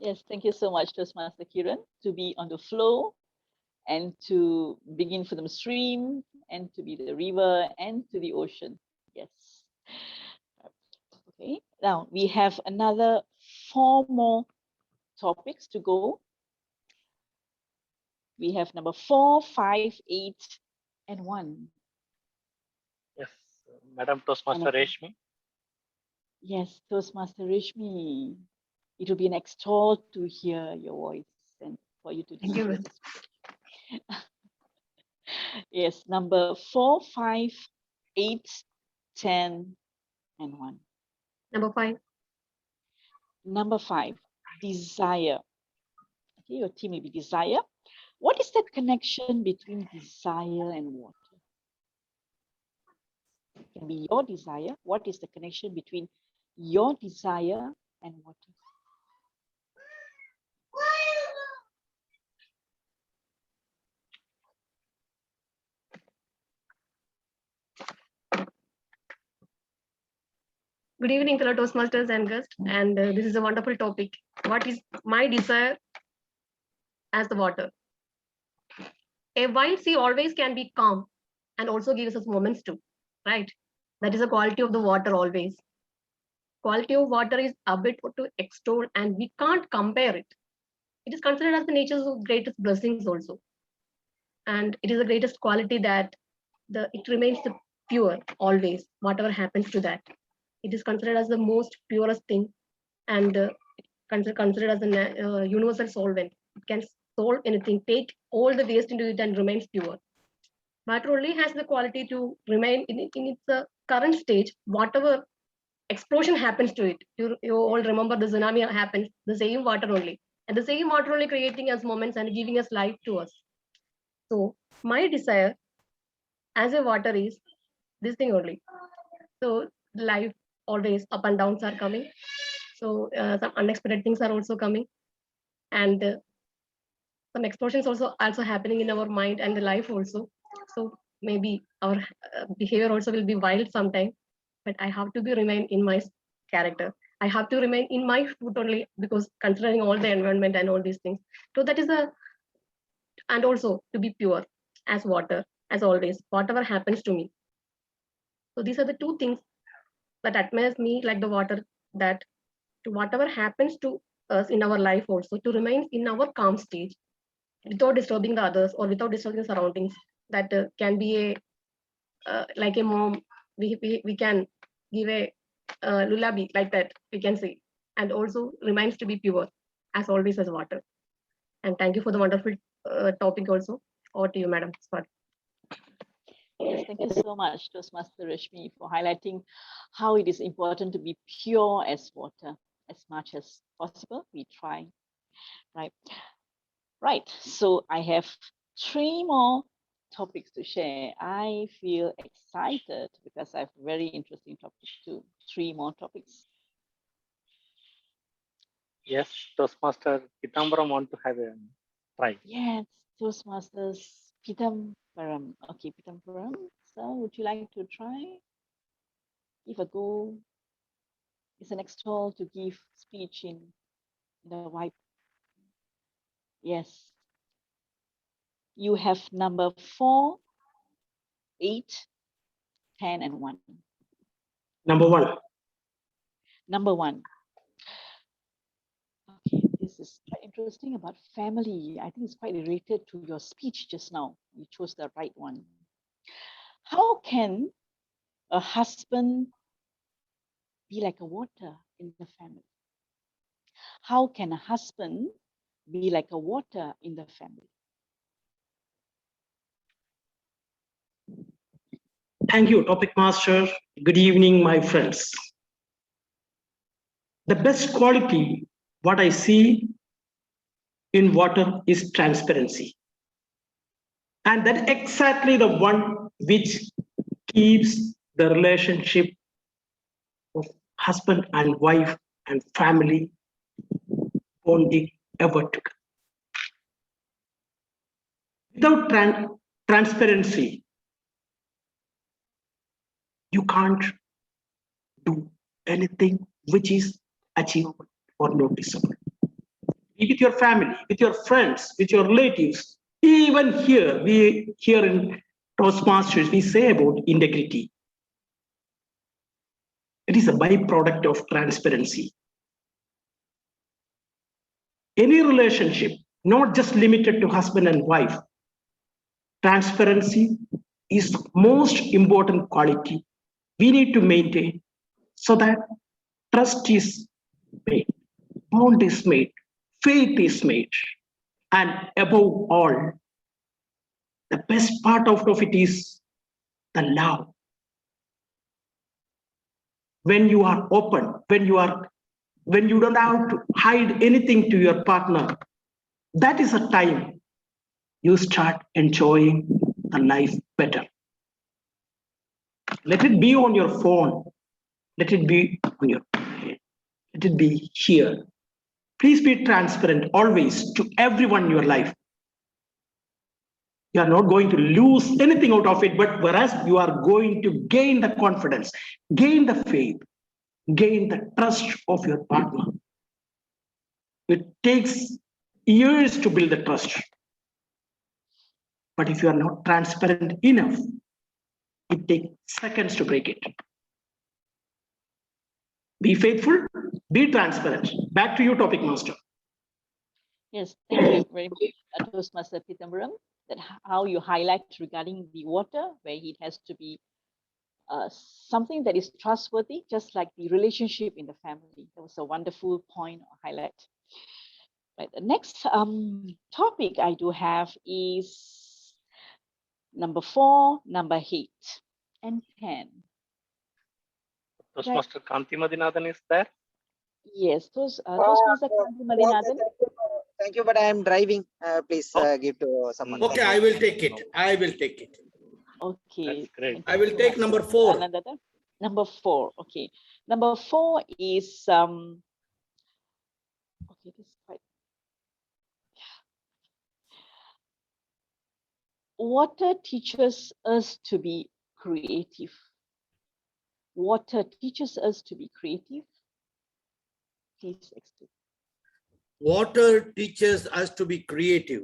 Yes, thank you so much, Toastmaster Kiran, to be on the flow and to begin from the stream and to be the river and to the ocean. Yes. Okay, now we have another 4 more topics to go. We have number 4, 5, 8, and 1. Yes, Madam Toastmaster Reshmi. Yes, Toastmaster Reshmi. It will be an extol to hear your voice and for you to deliver this. Yes, number 4, 5, 8, 10, and 1. Number 5. Number 5, desire. Okay, your team will be desire. What is that connection between desire and water? It can be your desire. What is the connection between your desire and water? Good evening, fellow Toastmasters and guests. And this is a wonderful topic. What is my desire as the water? A wild sea always can be calm and also gives us moments too, right? That is the quality of the water always. Quality of water is a bit to extol and we can't compare it. It is considered as the nature's greatest blessings also. And it is the greatest quality that it remains the pure always, whatever happens to that. It is considered as the most purest thing and considered as a universal solvent. It can solve anything, take all the waste into it and remains pure. Water only has the quality to remain in its current stage, whatever explosion happens to it. You all remember the tsunami happens, the same water only. And the same water only creating us moments and giving us life to us. So my desire as a water is this thing only. So life always up and downs are coming. So some unexpected things are also coming. And some explosions also happening in our mind and the life also. So maybe our behavior also will be wild sometime, but I have to remain in my character. I have to remain in my foot only, because considering all the environment and all these things. So that is and also to be pure as water, as always, whatever happens to me. So these are the 2 things that admires me like the water, that to whatever happens to us in our life also, to remain in our calm stage without disturbing the others or without disturbing the surroundings. That can be like a mom, we can give a lullaby like that, we can say, and also remains to be pure as always as water. And thank you for the wonderful topic also. Over to you, Madam. Sorry. Yes, thank you so much, Toastmaster Reshmi, for highlighting how it is important to be pure as water as much as possible. We try, right? Right, so I have 3 more topics to share. I feel excited because I have very interesting topics too. 3 more topics. Yes, Toastmaster Pitambaram want to have a try. Yes, Toastmasters Pitambaram. Okay, Pitambaram. So would you like to try? Give a go. It's an extol to give speech in the white. Yes. You have number 4, 8, 10, and 1. Number one. Number one. Okay, this is quite interesting about family. I think it's quite related to your speech just now. You chose the right one. How can a husband be like a water in the family? How can a husband be like a water in the family? Thank you, topic master. Good evening, my friends. The best quality, what I see in water is transparency. And that's exactly the one which keeps the relationship of husband and wife and family bonding ever together. Without transparency, you can't do anything which is achievable or noticeable. Be with your family, with your friends, with your relatives. Even here, here in Toastmasters, we say about integrity. It is a byproduct of transparency. Any relationship, not just limited to husband and wife, transparency is the most important quality we need to maintain so that trust is made, bond is made, faith is made, and above all, the best part of it is the love. When you are open, when you don't have to hide anything to your partner, that is a time you start enjoying the life better. Let it be on your phone. Let it be on your head. Let it be here. Please be transparent always to everyone in your life. You are not going to lose anything out of it, but whereas you are going to gain the confidence, gain the faith, gain the trust of your partner. It takes years to build the trust. But if you are not transparent enough, it takes seconds to break it. Be faithful, be transparent. Back to you, topic master. Yes, thank you very much, Toastmaster Pithambaram, that how you highlight regarding the water, where it has to be something that is trustworthy, just like the relationship in the family. That was a wonderful point or highlight. Right, the next topic I do have is number 4, number 8, and 10. Toastmaster Kanti Madinathan is there? Yes, Toastmaster Kanti Madinathan. Thank you, but I am driving. Please give to someone. Okay, I will take it. I will take it. Okay. That's great. I will take number 4. Number 4. Okay. Number 4 is okay. This is quite. Water teaches us to be creative. Water teaches us to be creative. Please explain. Water teaches us to be creative.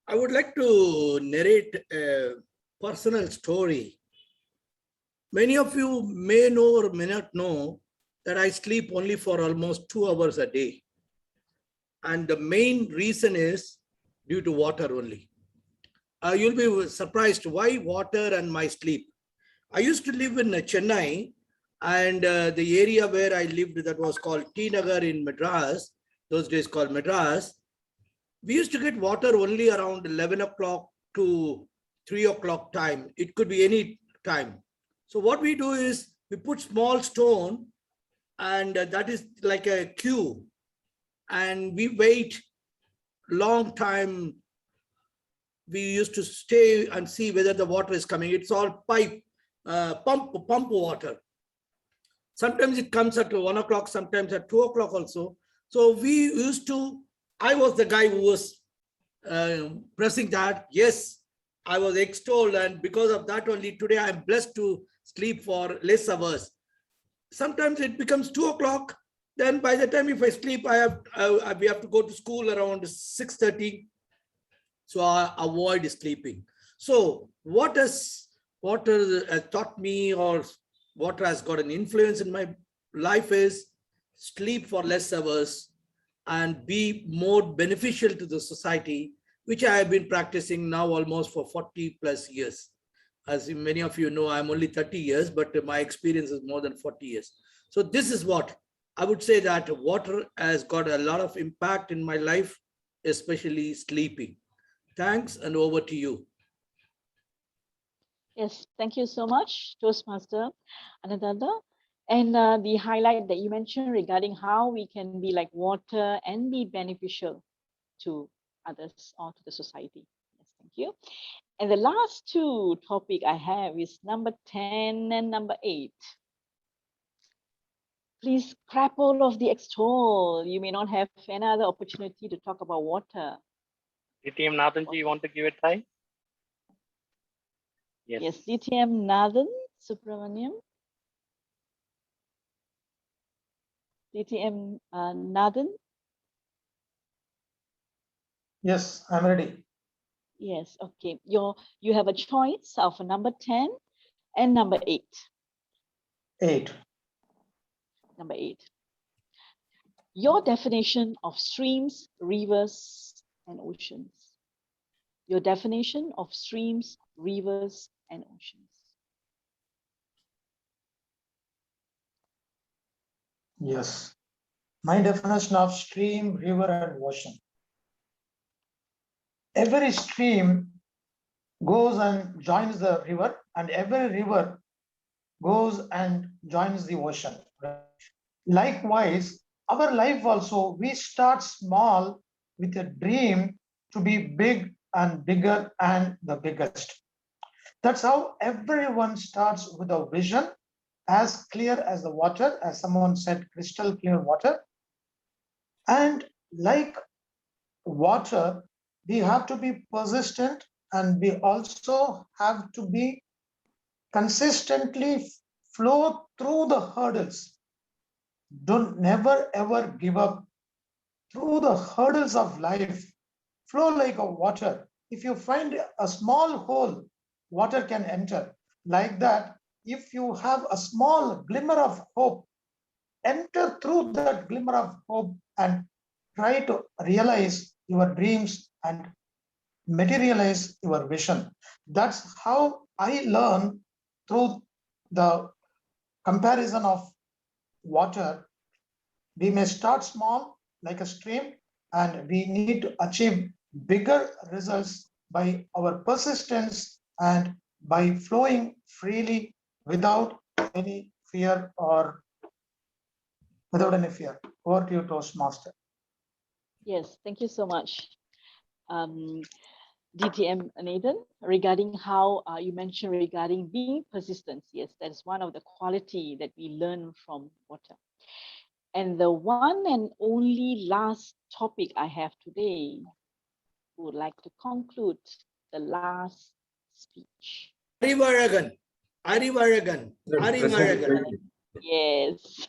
I would like to narrate a personal story. Many of you may know or may not know that I sleep only for almost 2 hours a day. And the main reason is due to water only. You'll be surprised why water and my sleep. I used to live in Chennai, and the area where I lived, that was called T Nagar in Madras, those days called Madras. We used to get water only around 11 o'clock to 3 o'clock time. It could be any time. So what we do is we put small stone, and that is like a queue, and we wait long time. We used to stay and see whether the water is coming. It's all pump water. Sometimes it comes at 1 o'clock, sometimes at 2 o'clock also. So we used to, I was the guy who was pressing that. Yes, I was extolled, and because of that only today I am blessed to sleep for less hours. Sometimes it becomes 2 o'clock. Then by the time if I sleep, we have to go to school around 6:30. So I avoid sleeping. So what has water taught me or water has got an influence in my life is sleep for less hours and be more beneficial to the society, which I have been practicing now almost for 40 plus years. As many of you know, I'm only 30 years, but my experience is more than 40 years. So this is what I would say, that water has got a lot of impact in my life, especially sleeping. Thanks, and over to you. Yes, thank you so much, Toastmaster Anandanda. And the highlight that you mentioned regarding how we can be like water and be beneficial to others or to the society. Yes, thank you. And the last two topic I have is number 10 and number 8. Please grab hold of the extol. You may not have another opportunity to talk about water. DTM Nathanji, you want to give it a try? Yes, DTM Nathan Subramaniam. DTM Nathan. Yes, I'm ready. Yes, okay. You have a choice of number 10 and number 8. 8. Number 8. Your definition of streams, rivers, and oceans. Your definition of streams, rivers, and oceans. Yes. My definition of stream, river, and ocean. Every stream goes and joins the river, and every river goes and joins the ocean. Likewise, our life also, we start small with a dream to be big and bigger and the biggest. That's how everyone starts with a vision as clear as the water, as someone said, crystal clear water. And like water, we have to be persistent, and we also have to be consistently flow through the hurdles. Don't never ever give up through the hurdles of life. Flow like a water. If you find a small hole, water can enter. Like that, if you have a small glimmer of hope, enter through that glimmer of hope and try to realize your dreams and materialize your vision. That's how I learn through the comparison of water. We may start small like a stream, and we need to achieve bigger results by our persistence and by flowing freely without any fear or without any fear. Over to you, Toastmaster. Yes, thank you so much. DTM Nathan, regarding how you mentioned regarding being persistent. Yes, that is one of the quality that we learn from water. And the one and only last topic I have today, would like to conclude the last speech. Arivaragan, Arivaragan, Arivaragan. Yes.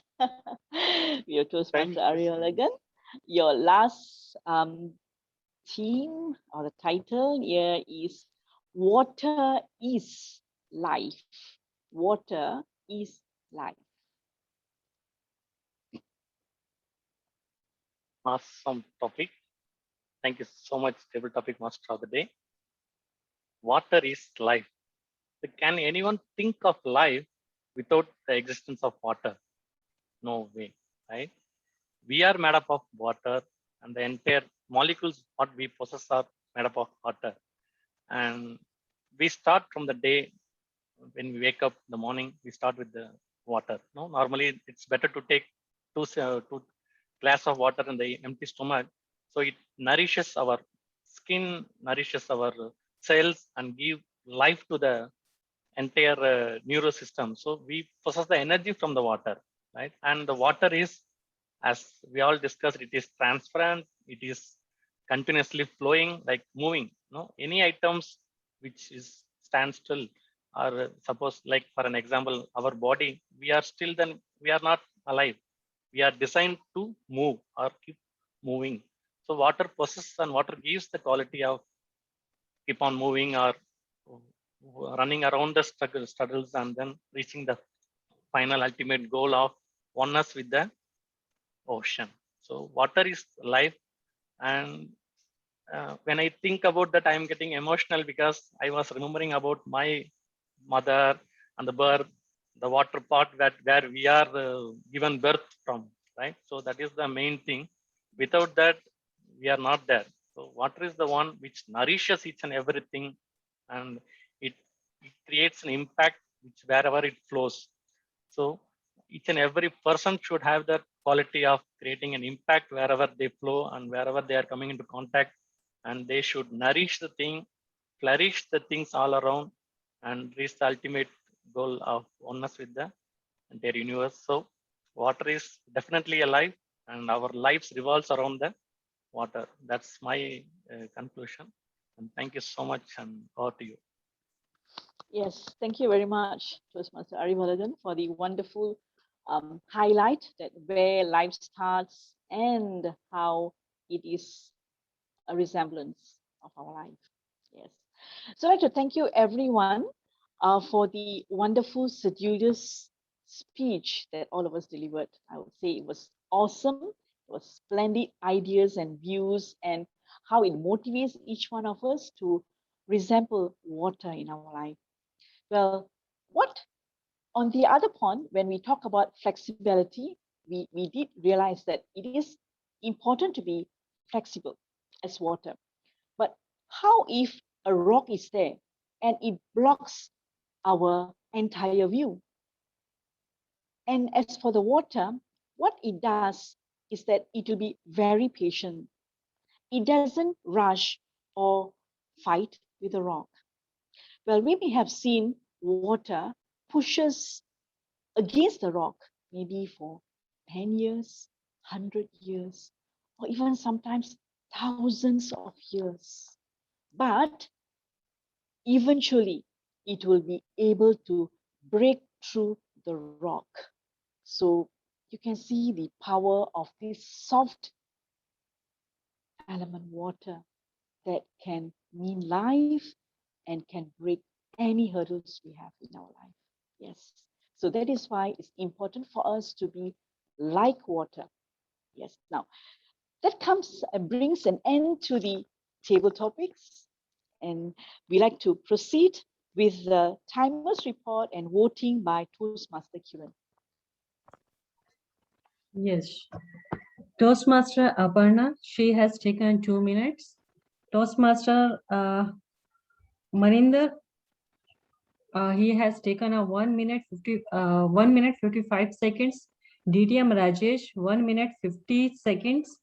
We are Toastmaster Arivaragan. Your last theme or the title here is Water is Life. Water is life. Awesome topic. Thank you so much, Table Topic Master of the Day. Water is life. Can anyone think of life without the existence of water? No way, right? We are made up of water, and the entire molecules what we possess are made up of water. And we start from the day when we wake up in the morning, we start with the water. No, normally it's better to take two glass of water in the empty stomach. So it nourishes our skin, nourishes our cells, and give life to the entire neurosystem. So we possess the energy from the water, right? And the water is, as we all discussed, it is transparent, it is continuously flowing, like moving. No, any items which is stand still, or suppose like for an example, our body, we are still, then we are not alive. We are designed to move or keep moving. So water possesses and water gives the quality of keep on moving or running around the struggles and then reaching the final ultimate goal of oneness with the ocean. So water is life. And when I think about that, I'm getting emotional because I was remembering about my mother and the birth, the water part where we are given birth from, right? So that is the main thing. Without that, we are not there. So water is the one which nourishes each and everything, and it creates an impact which wherever it flows. So each and every person should have that quality of creating an impact wherever they flow and wherever they are coming into contact, and they should nourish the thing, flourish the things all around, and reach the ultimate goal of oneness with the entire universe. So water is definitely alive, and our lives revolves around the water. That's my conclusion. And thank you so much, and over to you. Yes, thank you very much, Toastmaster Arivaladan, for the wonderful highlight that where life starts and how it is a resemblance of our life. Yes. So I'd like to thank you everyone for the wonderful, seducous speech that all of us delivered. I would say it was awesome. It was splendid ideas and views and how it motivates each one of us to resemble water in our life. Well, what on the other point, when we talk about flexibility, we did realize that it is important to be flexible as water. But how if a rock is there and it blocks our entire view? And as for the water, what it does is that it will be very patient. It doesn't rush or fight with the rock. Well, we may have seen water pushes against the rock, maybe for 10 years, 100 years, or even sometimes thousands of years. But eventually, it will be able to break through the rock. So you can see the power of this soft element water that can mean life and can break any hurdles we have in our life. Yes. So that is why it's important for us to be like water. Yes. Now, that comes and brings an end to the table topics. And we like to proceed with the timers report and voting by Toastmaster Kiran. Yes. Toastmaster Aparna, she has taken 2 minutes. Toastmaster Marinder, he has taken a 1 minute 55 seconds. DTM Rajesh, 1 minute 50 seconds.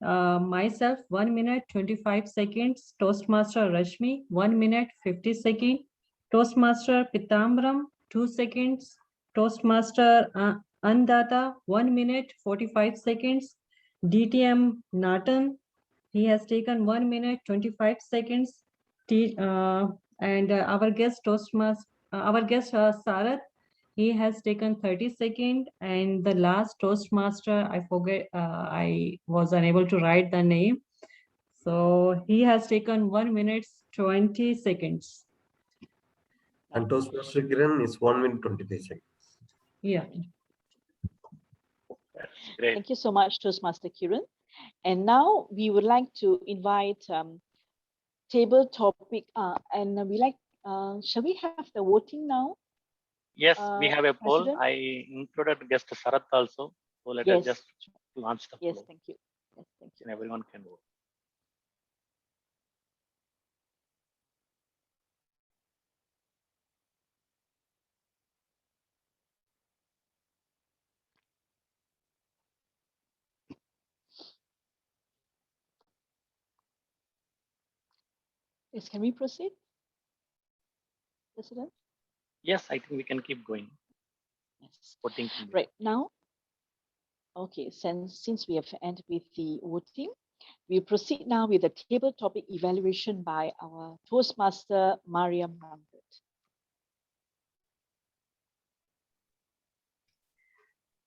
Myself, 1 minute 25 seconds. Toastmaster Rashmi, 1 minute 50 seconds. Toastmaster Pitambram, 2 seconds. Toastmaster Andata, 1 minute 45 seconds. DTM Natan, he has taken 1 minute 25 seconds. And our guest Toastmaster, Sarath, he has taken 30 seconds. And the last Toastmaster, I forget, I was unable to write the name. So he has taken 1 minute 20 seconds. And Toastmaster Kiran is 1 minute 23 seconds. Yeah. Great. Thank you so much, Toastmaster Kiran. And now we would like to invite table topic, and we like, shall we have the voting now? Yes, we have a poll. President? I included guest Sarath also. So let us just launch the Yes, poll. thank you. Yes, thank you. And everyone can vote. Yes, can we proceed, President? Yes, I think we can keep going. Yes. Voting. Right now, okay, since we have ended with the voting, we proceed now with the table topic evaluation by our Toastmaster, Mariam Ramgut.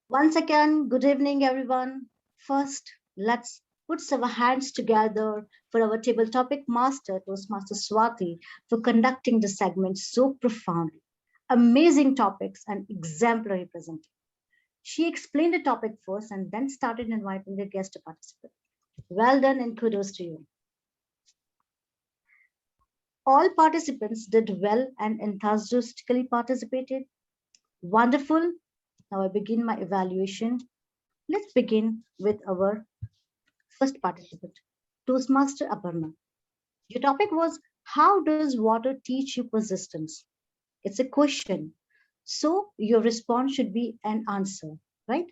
Once again, good evening, everyone. First, let's put our hands together for our table topic master, Toastmaster Swati, for conducting the segment so profoundly. amazing topics and exemplary presenting. She explained the topic first and then started inviting the guest to participate. Well done and kudos to you. All participants did well and enthusiastically participated. Wonderful. Now I begin my evaluation. Let's begin with our first participant, Toastmaster Aparna. Your topic was, how does water teach you persistence? It's a question. So your response should be an answer, right?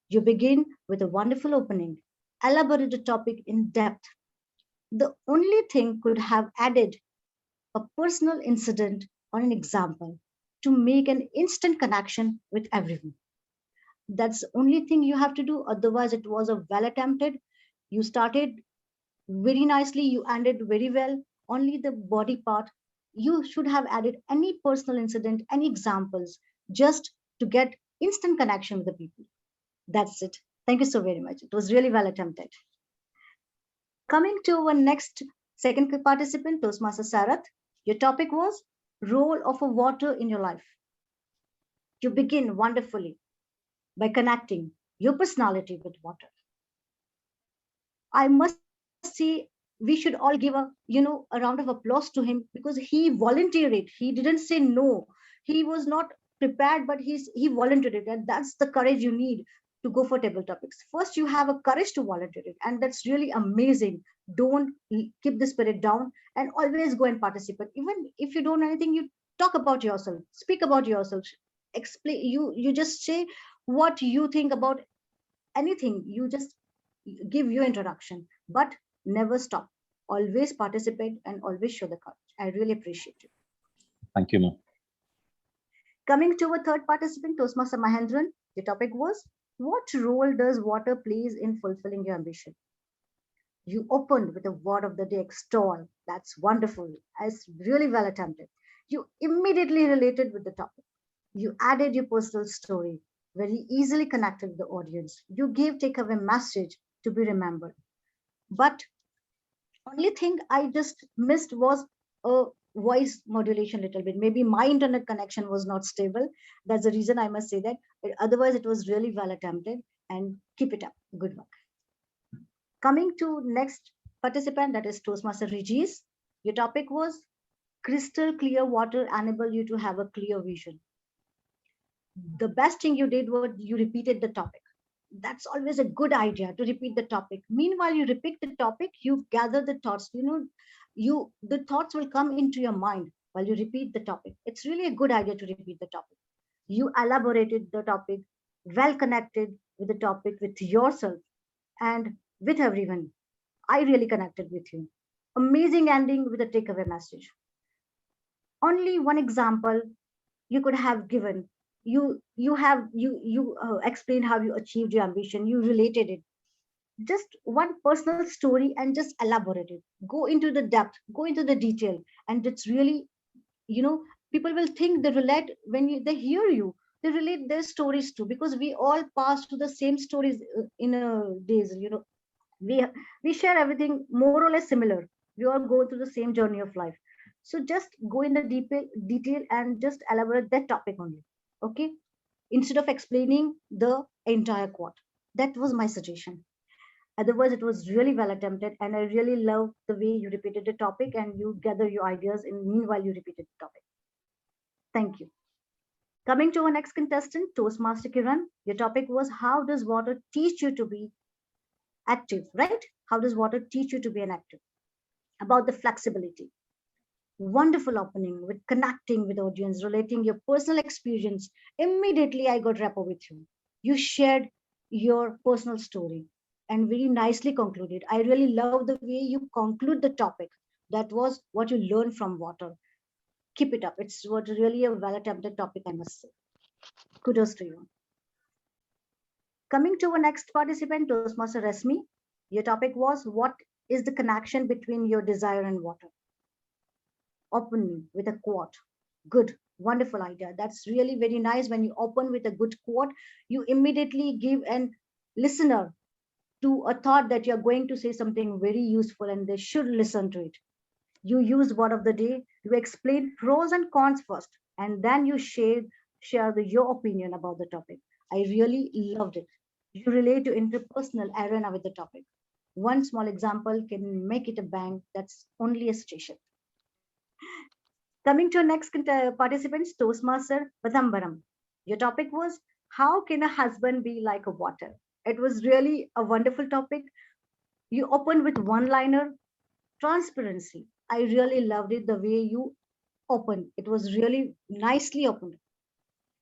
You begin with a wonderful opening, elaborate the topic in depth. The only thing could have added a personal incident or an example to make an instant connection with everyone. That's the only thing you have to do. Otherwise, it was a well attempted. You started very nicely, you ended very well. Only the body part, you should have added any personal incident, any examples, just to get instant connection with the people. That's it. Thank you so very much. It was really well attempted. Coming to our next second participant, Toastmaster Sarath. Your topic was role of a water in your life. You begin wonderfully by connecting your personality with water. I must say we should all give a round of applause to him because he volunteered it. He didn't say no. He was not prepared, but he volunteered it, and that's the courage you need to go for table topics. First, you have a courage to volunteer it, and that's really amazing. Don't keep the spirit down and always go and participate. Even if you don't know anything, you talk about yourself, speak about yourself, explain. You just say what you think about anything. You just give your introduction, but never stop. Always participate and always show the courage. I really appreciate it. Thank you, ma'am. Coming to a third participant, Toastmaster Mahendran. The topic was, what role does water plays in fulfilling your ambition? You opened with a word of the day, extol. That's wonderful. It's really well attempted. You immediately related with the topic. You added your personal story, very easily connected with the audience. You gave takeaway message to be remembered. But only thing I just missed was a voice modulation a little bit. Maybe my internet connection was not stable. That's the reason I must say that. Otherwise, it was really well attempted, and keep it up. Good work. Coming to next participant, that is Toastmaster Regis. Your topic was crystal clear water enable you to have a clear vision. The best thing you did was you repeated the topic. That's always a good idea to repeat the topic. Meanwhile, you repeat the topic, you gather the thoughts. The thoughts will come into your mind while you repeat the topic. It's really a good idea to repeat the topic. You elaborated the topic, well connected with the topic, with yourself and with everyone. I really connected with you. Amazing ending with a takeaway message. Only one example you could have given. You explained how you achieved your ambition. You related it. Just one personal story and just elaborate it. Go into the depth, go into the detail, and it's really, people will think they relate when they hear you. They relate their stories too, because we all pass through the same stories in a days. We share everything more or less similar. We all go through the same journey of life. So just go in the detail and just elaborate that topic only. Okay, instead of explaining the entire quote. That was my suggestion. Otherwise, it was really well attempted, and I really love the way you repeated the topic and you gather your ideas, and meanwhile you repeated the topic. Thank you. Coming to our next contestant, Toastmaster Kiran. Your topic was, how does water teach you to be active, right? How does water teach you to be an active? About the flexibility. Wonderful opening with connecting with audience, relating your personal experience. Immediately I got rapport with you. You shared your personal story and very nicely concluded. I really love the way you conclude the topic. That was what you learned from water. Keep it up. It's what really a well attempted topic, I must say. Kudos to you. Coming to our next participant, Toastmaster Resmi. Your topic was, what is the connection between your desire and water? Openly with a quote. Good, wonderful idea. That's really very nice. When you open with a good quote, you immediately give an listener to a thought that you're going to say something very useful and they should listen to it. You used word of the day. You explained pros and cons first, and then you share your opinion about the topic. I really loved it. You relate to interpersonal arena with the topic. One small example can make it a bang. That's only a station. Coming to our next participants, Toastmaster Padambaram. Your topic was, how can a husband be like a water? It was really a wonderful topic. You opened with one-liner, transparency. I really loved it, the way you opened. It was really nicely opened.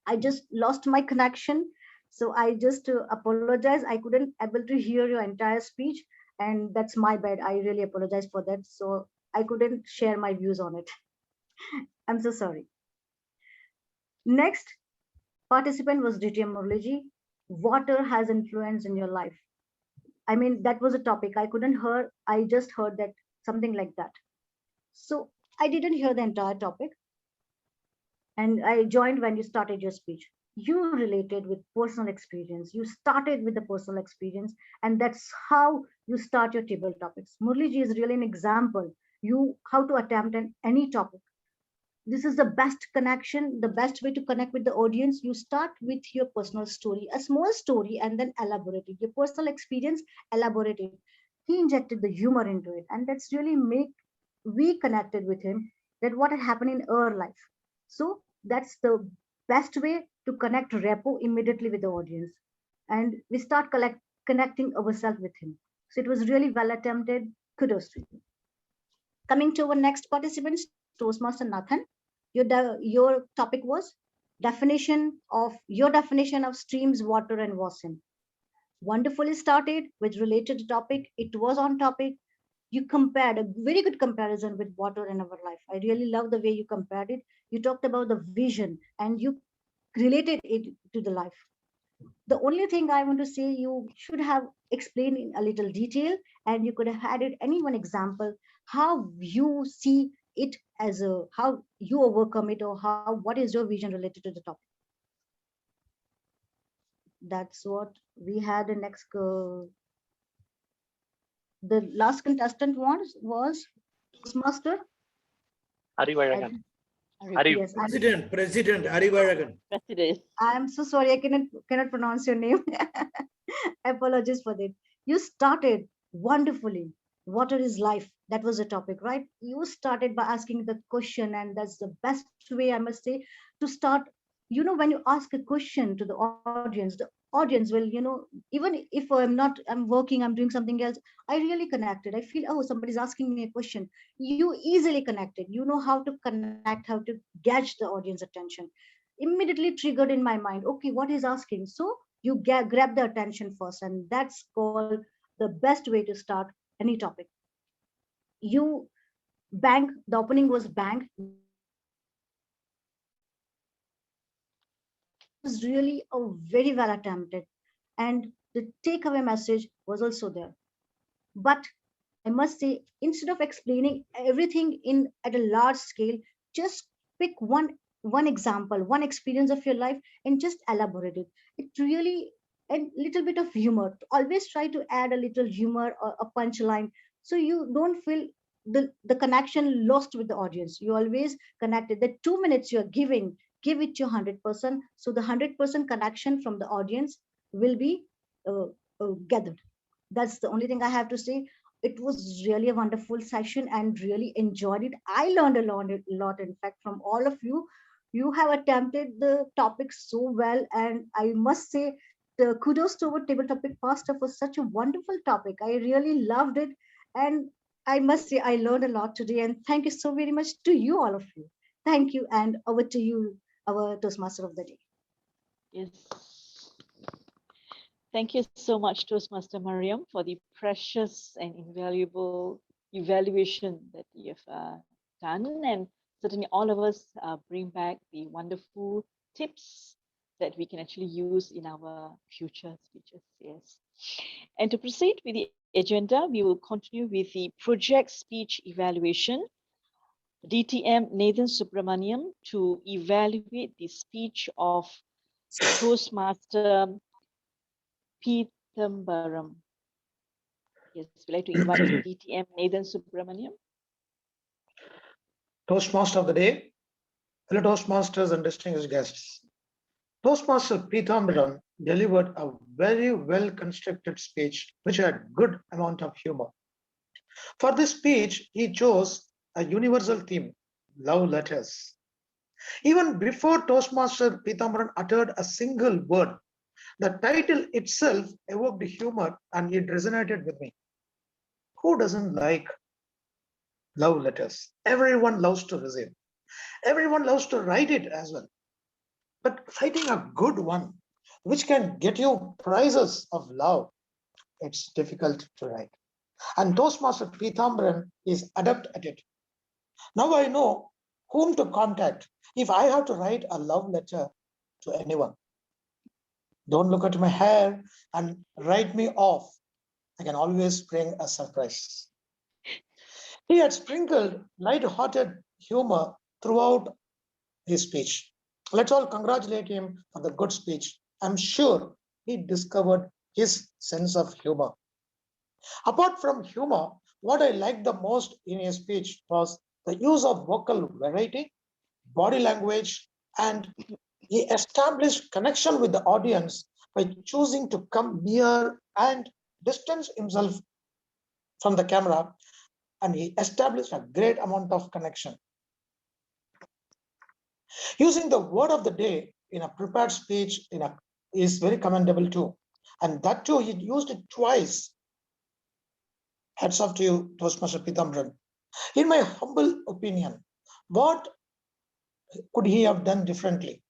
I just lost my connection. So I just apologize. I couldn't able to hear your entire speech, and that's my bad. I really apologize for that. So I couldn't share my views on it. I'm so sorry. Next participant was DTM Murliji. Water has influence in your life. I mean, that was a topic I couldn't hear. I just heard that something like that. So I didn't hear the entire topic. And I joined when you started your speech. You related with personal experience. You started with the personal experience, and that's how you start your table topics. Murliji is really an example. You how to attempt any topic. This is the best connection, the best way to connect with the audience. You start with your personal story, a small story, and then elaborate it. Your personal experience, elaborate it. He injected the humor into it, and that's really make we connected with him. That what had happened in our life. So that's the best way to connect repo immediately with the audience, and we start connecting ourselves with him. So it was really well attempted. Kudos to you. Coming to our next participants, Toastmaster Nathan. Your topic was your definition of streams, water, and wasin. Wonderfully started with related topic. It was on topic. You compared a very good comparison with water in our life. I really love the way you compared it. You talked about the vision and you related it to the life. The only thing I want to say, you should have explained in a little detail, and you could have added any one example how you see it as how you overcome it, or what is your vision related to the topic. That's what we had. The next the last contestant was Toastmaster Arivaragan. Yes, President Arivaragan. President. I'm so sorry, I cannot pronounce your name. Apologies for that. You started wonderfully. Water is life. That was the topic, right? You started by asking the question, and that's the best way, I must say, to start. You know, when you ask a question to the audience will, even if I'm working, I'm doing something else, I really connected. I feel, oh, somebody's asking me a question. You easily connected. You know how to connect, how to catch the audience attention. Immediately triggered in my mind, okay, what is asking? So you grab the attention first, and that's called the best way to start any topic. You bang, the opening was bang. It was really a very well attempted, and the takeaway message was also there. But I must say, instead of explaining everything in at a large scale, just pick one example, one experience of your life, and just elaborate it. It really, a little bit of humor. Always try to add a little humor or a punchline, so you don't feel the connection lost with the audience. You always connected. The 2 minutes you're giving, give it your 100%. So the 100% connection from the audience will be gathered. That's the only thing I have to say. It was really a wonderful session and really enjoyed it. I learned a lot, in fact, from all of you. You have attempted the topic so well, and I must say, the kudos to our table topic pastor for such a wonderful topic. I really loved it, and I must say I learned a lot today. And thank you so very much to you, all of you. Thank you, and over to you, our Toastmaster of the day. Yes. Thank you so much, Toastmaster Mariam, for the precious and invaluable evaluation that you have done. And certainly all of us bring back the wonderful tips that we can actually use in our future speeches. Yes. And to proceed with the agenda, we will continue with the project speech evaluation. DTM Nathan Subramaniam to evaluate the speech of Toastmaster Petambaram. Yes, we'd like to invite DTM Nathan Subramaniam. Toastmaster of the day, fellow Toastmasters and distinguished guests. Toastmaster Pitambaran delivered a very well-constructed speech which had good amount of humor. For this speech, he chose a universal theme, love letters. Even before Toastmaster Pitambaran uttered a single word, the title itself evoked humor and it resonated with me. Who doesn't like love letters? Everyone loves to receive. Everyone loves to write it as well. But writing a good one, which can get you prizes of love, it's difficult to write. And Toastmaster Pitambaran is adept at it. Now I know whom to contact if I have to write a love letter to anyone. Don't look at my hair and write me off. I can always bring a surprise. He had sprinkled light-hearted humor throughout his speech. Let's all congratulate him for the good speech. I'm sure he discovered his sense of humor. Apart from humor, what I liked the most in his speech was the use of vocal variety, body language, and he established connection with the audience by choosing to come near and distance himself from the camera, and he established a great amount of connection. Using the word of the day in a prepared speech is very commendable too. And that too, he used it twice. Hats off to you, Toastmaster Pitambaran. In my humble opinion, what could he have done differently?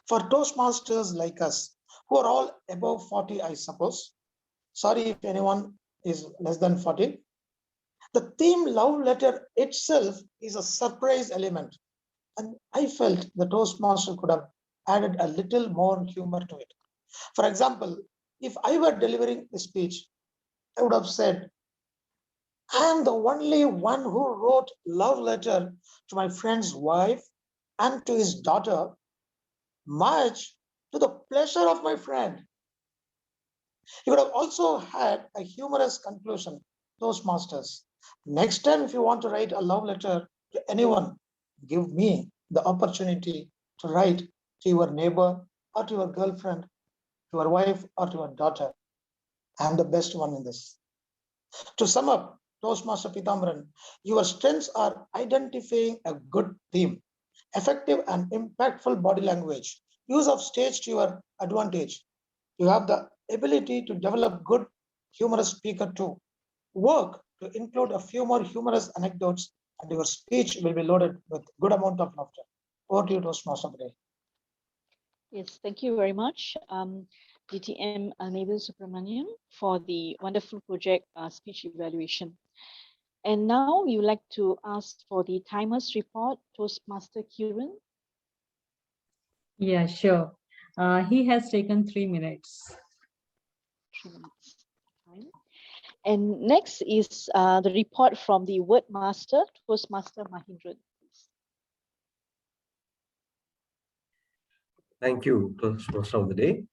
For Toastmasters like us, who are all above 40, I suppose, sorry if anyone is less than 40, the theme love letter itself is a surprise element. And I felt the Toastmaster could have added a little more humor to it. For example, if I were delivering a speech, I would have said, I am the only one who wrote love letter to my friend's wife and to his daughter, much to the pleasure of my friend. You would have also had a humorous conclusion, Toastmasters. Next time, if you want to write a love letter to anyone, give me the opportunity to write to your neighbor or to your girlfriend, to your wife or to your daughter. I am the best one in this. To sum up, Toastmaster Pitambaran, your strengths are identifying a good theme, effective and impactful body language, use of stage to your advantage. You have the ability to develop good humorous speaker too. Work to include a few more humorous anecdotes and your speech will be loaded with good amount of laughter. Over to you, Toastmaster of the day. Yes, thank you very much, DTM Naval Subramaniam, for the wonderful project speech evaluation. And now we would like to ask for the timers report, Toastmaster Kiran. Yeah, sure. He has taken 3 minutes. 3 minutes. Fine. And next is the report from the word master, Toastmaster Mahindran. Thank you, Toastmaster of the day.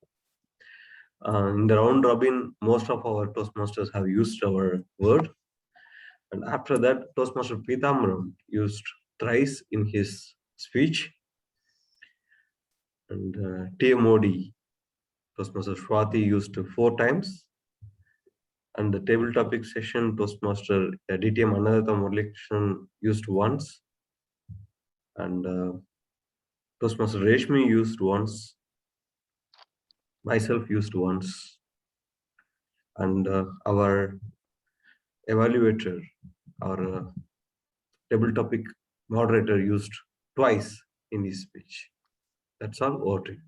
In the round robin, most of our Toastmasters have used our word. And after that, Toastmaster Pitambaran used thrice in his speech. And TMOD, Toastmaster Swati used 4 times. And the table topic session, Toastmaster DTM Anadata Muralikrishnan used once. And Toastmaster Reshmi used once. Myself used once. And our evaluator, our table topic moderator used twice in his speech. That's all. Over to you.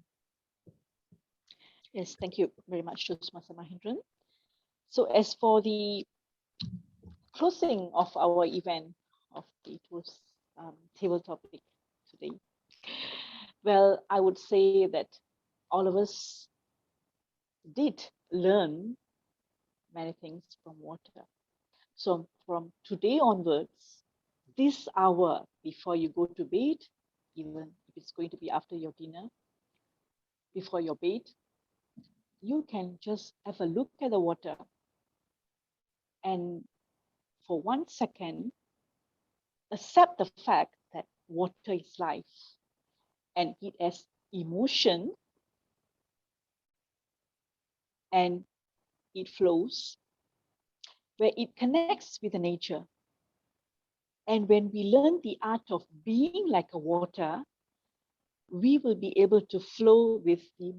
Yes, thank you very much, Toastmaster Mahindran. So as for the closing of our event of the table topic today, well, I would say that all of us did learn many things from water. So from today onwards, this hour before you go to bed, even if it's going to be after your dinner, before your bed, you can just have a look at the water and for 1 second, accept the fact that water is life and it has emotion and it flows, where it connects with the nature. And when we learn the art of being like a water, we will be able to flow with the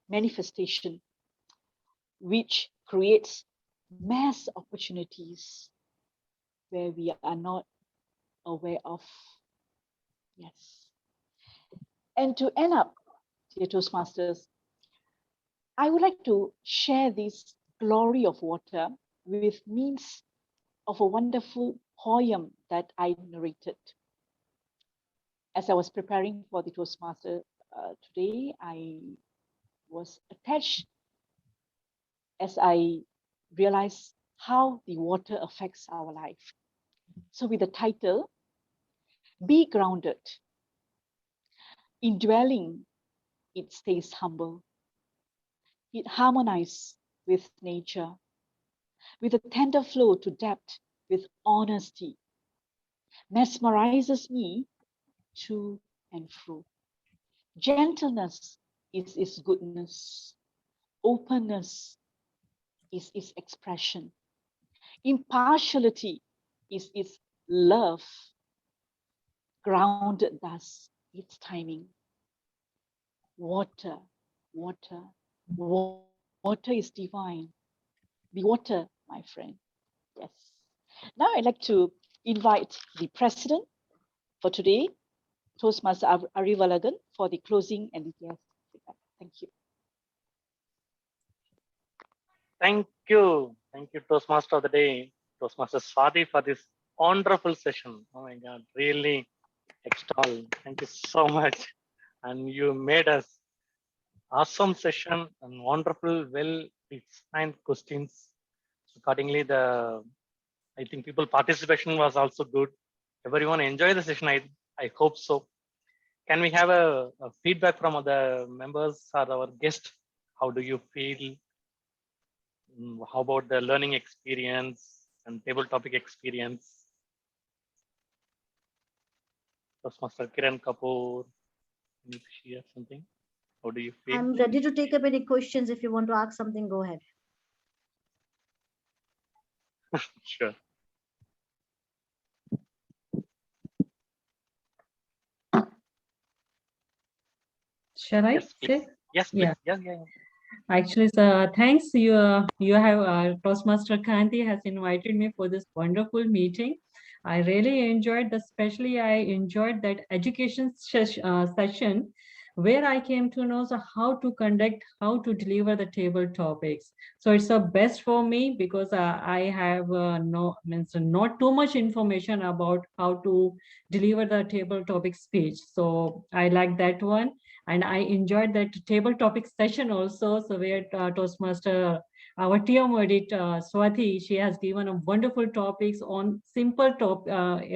manifestation, which creates mass opportunities where we are not aware of. Yes. And to end up, dear Toastmasters, I would like to share this glory of water with means of a wonderful poem that I narrated. As I was preparing for the Toastmaster today, I was attached as I realized how the water affects our life. So with the title, Be Grounded. In dwelling, it stays humble. It harmonizes with nature, with a tender flow to depth, with honesty, mesmerizes me to and fro. Gentleness is its goodness. Openness is its expression. Impartiality is its love. Grounded thus its timing. Water, water, water is divine. Be water, my friend. Yes. Now I'd like to invite the president for today, Toastmaster Arivalagan, for the closing and the guest. Thank you. Thank you. Thank you, Toastmaster of the Day, Toastmaster Swati, for this wonderful session. Oh my God, really extol. Thank you so much. And you made us awesome session and wonderful, well-designed questions. Accordingly, I think people participation was also good. Everyone enjoy the session. I hope so. Can we have a feedback from other members or our guest? How do you feel? How about the learning experience and table topic experience? Toastmaster Kiran Kapoor, can you share something? How do you feel? I'm ready to take up any questions. If you want to ask something, go ahead. Sure. Shall I Yes, please. say? Yes, please. Yeah. Yeah. Actually, sir, thanks. You have Toastmaster Kanti has invited me for this wonderful meeting. I really enjoyed, especially I enjoyed that education session where I came to know how to conduct, how to deliver the table topics. So it's the best for me because I have not too much information about how to deliver the table topic speech. So I like that one. And I enjoyed that table topic session also. So where Toastmaster, our TM edit, Swati, she has given a wonderful topics on simple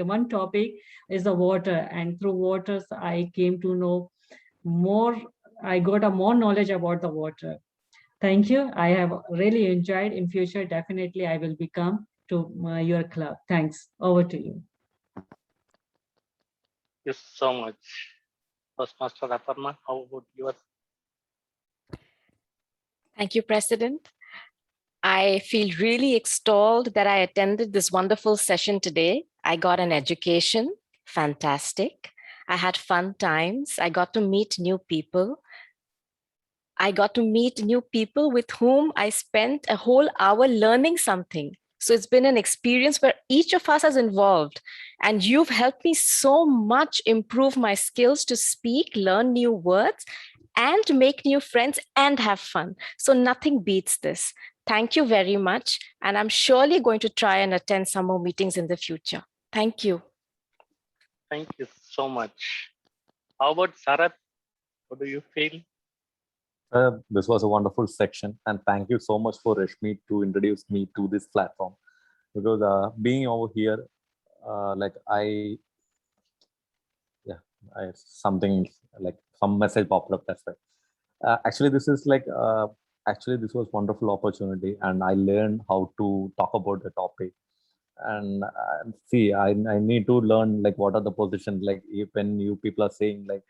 one topic is the water. And through waters, I came to know more, I got a more knowledge about the water. Thank you. I have really enjoyed. In future, definitely I will become to your club. Thanks. Over to you. Thank you so much. Toastmaster Aparna, how about yours? Thank you, President. I feel really extolled that I attended this wonderful session today. I got an education, fantastic. I had fun times. I got to meet new people. I got to meet new people with whom I spent a whole hour learning something. So it's been an experience where each of us is involved, and you've helped me so much improve my skills to speak, learn new words, and to make new friends and have fun. So nothing beats this. Thank you very much. And I'm surely going to try and attend some more meetings in the future. Thank you. Thank you so much. How about Sarath? How do you feel? This was a wonderful section, and thank you so much for Rashmi to introduce me to this platform. Because being over here, I something like some message popped up. That's right. Actually, this is this was wonderful opportunity, and I learned how to talk about the topic. and see, I need to learn like what are the positions, like if when you people are saying like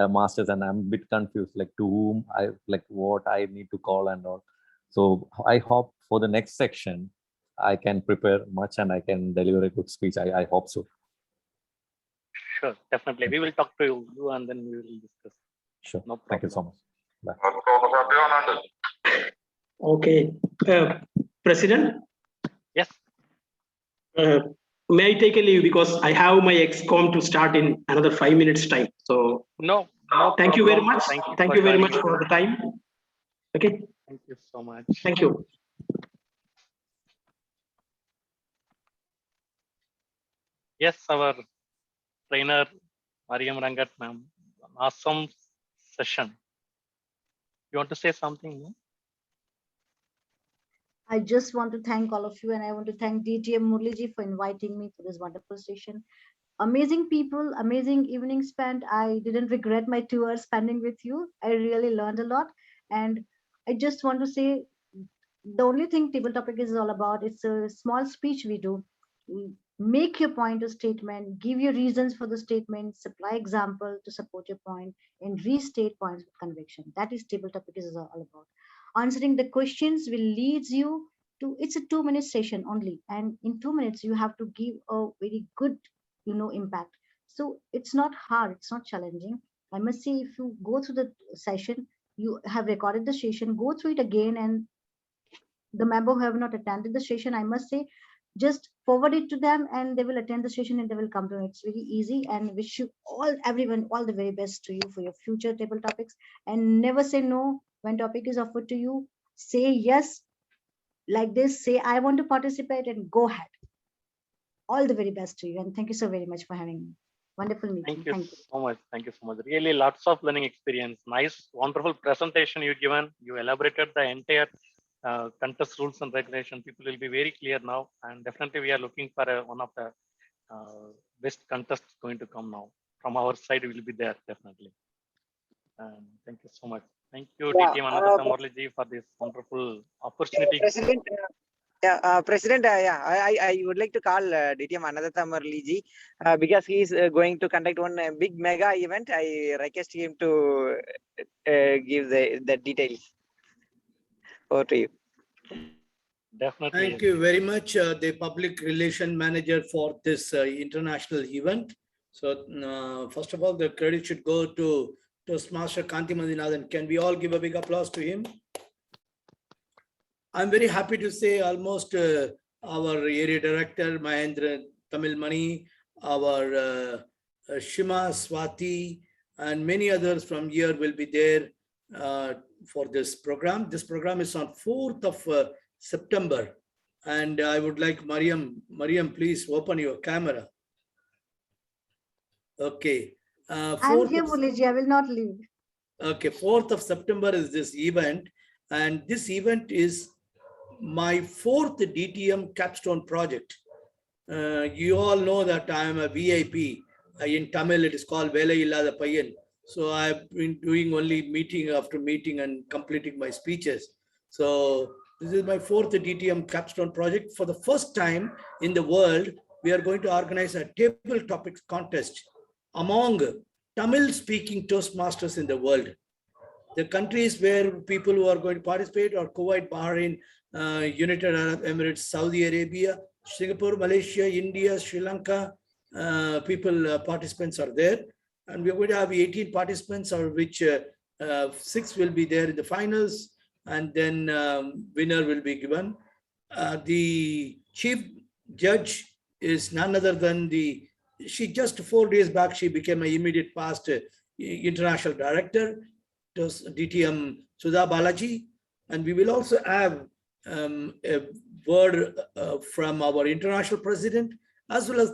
masters, and I'm a bit confused like to whom I like what I need to call and all. So I hope for the next section I can prepare much and I can deliver a good speech. I hope so. Sure, definitely. We will talk to you and then we will discuss. Sure. No problem. Thank you so much. Bye. Okay. President? Yes. May I take a leave because I have my ExCom to start in another 5 minutes time. So no thank you very problem. much. Thank you, Thank for you very joining much us. for the time. Okay. Thank you so much. Thank you. Yes, our trainer, Mariam Rangat ma'am, awesome session. You want to say something? No? I just want to thank all of you, and I want to thank DTM Murliji for inviting me for this wonderful session. Amazing people, amazing evening spent. I didn't regret my 2 hours spending with you. I really learned a lot. And I just want to say the only thing table topic is all about, it's a small speech we do. Make your point a statement, give your reasons for the statement, supply example to support your point, and restate points with conviction. That is table topic is all about. Answering the questions will leads you to, it's a 2-minute session only. And in 2 minutes, you have to give a very good, impact. So it's not hard, it's not challenging. I must say, if you go through the session, you have recorded the session, go through it again, and the member who have not attended the session, I must say, just forward it to them and they will attend the session and they will come to it. It's very easy, and wish you everyone all the very best to you for your future table topics. And never say no when topic is offered to you. Say yes, like this, say I want to participate, and go ahead. All the very best to you, and thank you so very much for having me. Wonderful meeting. Thank you so much. Thank you so much. Really lots of learning experience. Nice, wonderful presentation you given. You elaborated the entire contest rules and regulation. People will be very clear now, and definitely we are looking for one of the best contests going to come now. From our side, we will be there definitely. Thank you so much. Thank you, DTM Anandata Murliji, for this wonderful opportunity. President, President, I would like to call DTM Anandata Murliji because he is going to conduct one big mega event. I request him to give the details. Over to you. Definitely. Thank you very much, the public relation manager for this international event. So first of all, the credit should go to Toastmaster Kanti Madinathan. Can we all give a big applause to him? I'm very happy to say almost our area director, Mahendra Tamil Mani, our Shima Swati, and many others from here will be there for this program. This program is on 4th of September. And I would like Mariam, please open your camera. Okay. I'm here, Murliji. I will not leave. Okay, 4th of September is this event. And this event is my 4th DTM capstone project. You all know that I am a VIP. In Tamil, it is called Vela Illada Payyan. So I've been doing only meeting after meeting and completing my speeches. So this is my 4th DTM capstone project. For the first time in the world, we are going to organize a table topics contest among Tamil-speaking Toastmasters in the world. The countries where people who are going to participate are Kuwait, Bahrain, United Arab Emirates, Saudi Arabia, Singapore, Malaysia, India, Sri Lanka. Participants are there. And we are going to have 18 participants, of which 6 will be there in the finals. And then winner will be given. The chief judge is none other than she just 4 days back, she became an immediate past international director, DTM Sudha Balaji. And we will also have a word from our international president, as well as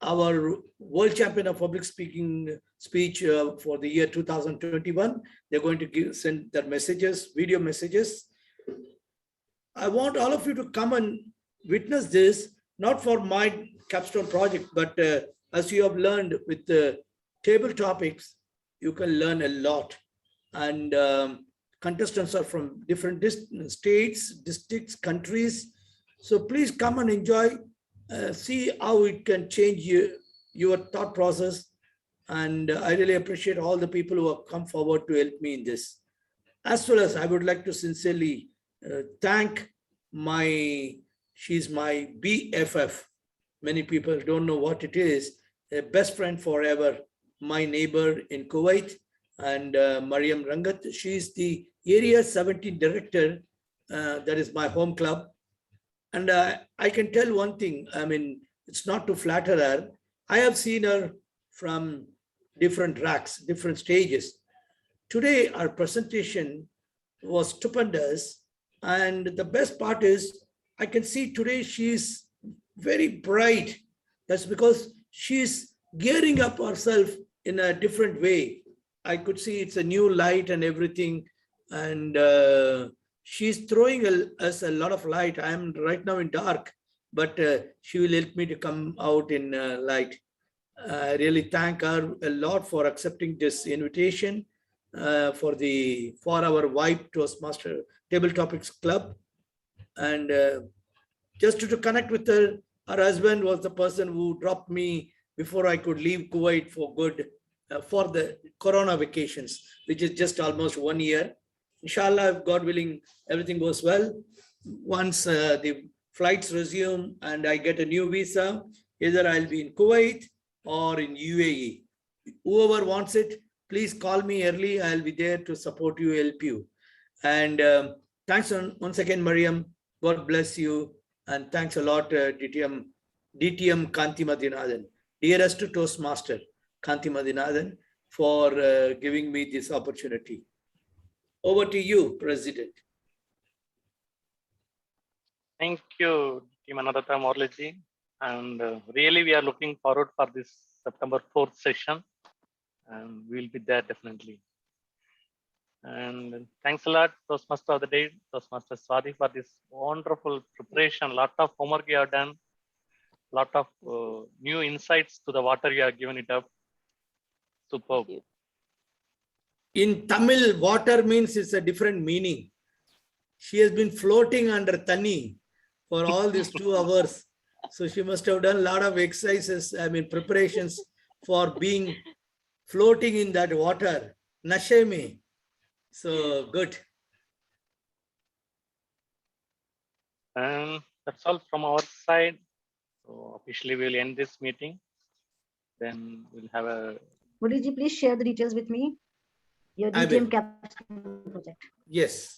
our world champion of public speaking speech for the year 2021. They're going to send their messages, video messages. I want all of you to come and witness this, not for my capstone project, but as you have learned with the table topics, you can learn a lot. And contestants are from different states, districts, countries. So please come and enjoy. see how it can change your thought process. And I really appreciate all the people who have come forward to help me in this. As well as I would like to sincerely thank she's my BFF. Many people don't know what it is. A best friend forever, my neighbor in Kuwait, and Mariam Rangat. She's the Area 17 director. That is my home club. And I can tell one thing, I mean, it's not to flatter her. I have seen her from different racks, different stages. Today, our presentation was stupendous. And the best part is, I can see today she's very bright. That's because she's gearing up herself in a different way. I could see it's a new light and everything. And she's throwing us a lot of light. I'm right now in dark, but she will help me to come out in light. I really thank her a lot for accepting this invitation for our Vibe Toastmaster Table Topics Club. And just to connect with her, her husband was the person who dropped me before I could leave Kuwait for good for the Corona vacations, which is just almost 1 year. Inshallah, if God willing, everything goes well. Once the flights resume and I get a new visa, either I'll be in Kuwait or in UAE. Whoever wants it, please call me early. I'll be there to support you, help you. And thanks once again, Mariam. God bless you. And thanks a lot, DTM Kanti Madinathan, dearest Toastmaster Kanti Madinathan, for giving me this opportunity. Over to you, President. Thank you, Team Anadata Morliji. And really, we are looking forward for this September 4th session. And we'll be there definitely. And thanks a lot, Toastmaster of the Day, Toastmaster Swati, for this wonderful preparation. A lot of homework you have done. A lot of new insights to the water you have given it up. Superb. In Tamil, water means it's a different meaning. She has been floating under Tani for all these 2 hours. So she must have done a lot of exercises, I mean, preparations for being floating in that water. Nasheme. So good. And that's all from our side. So officially we'll end this meeting. Then we'll have a... Would you please share the details with me? Your I DTM will. capstone project. Yes.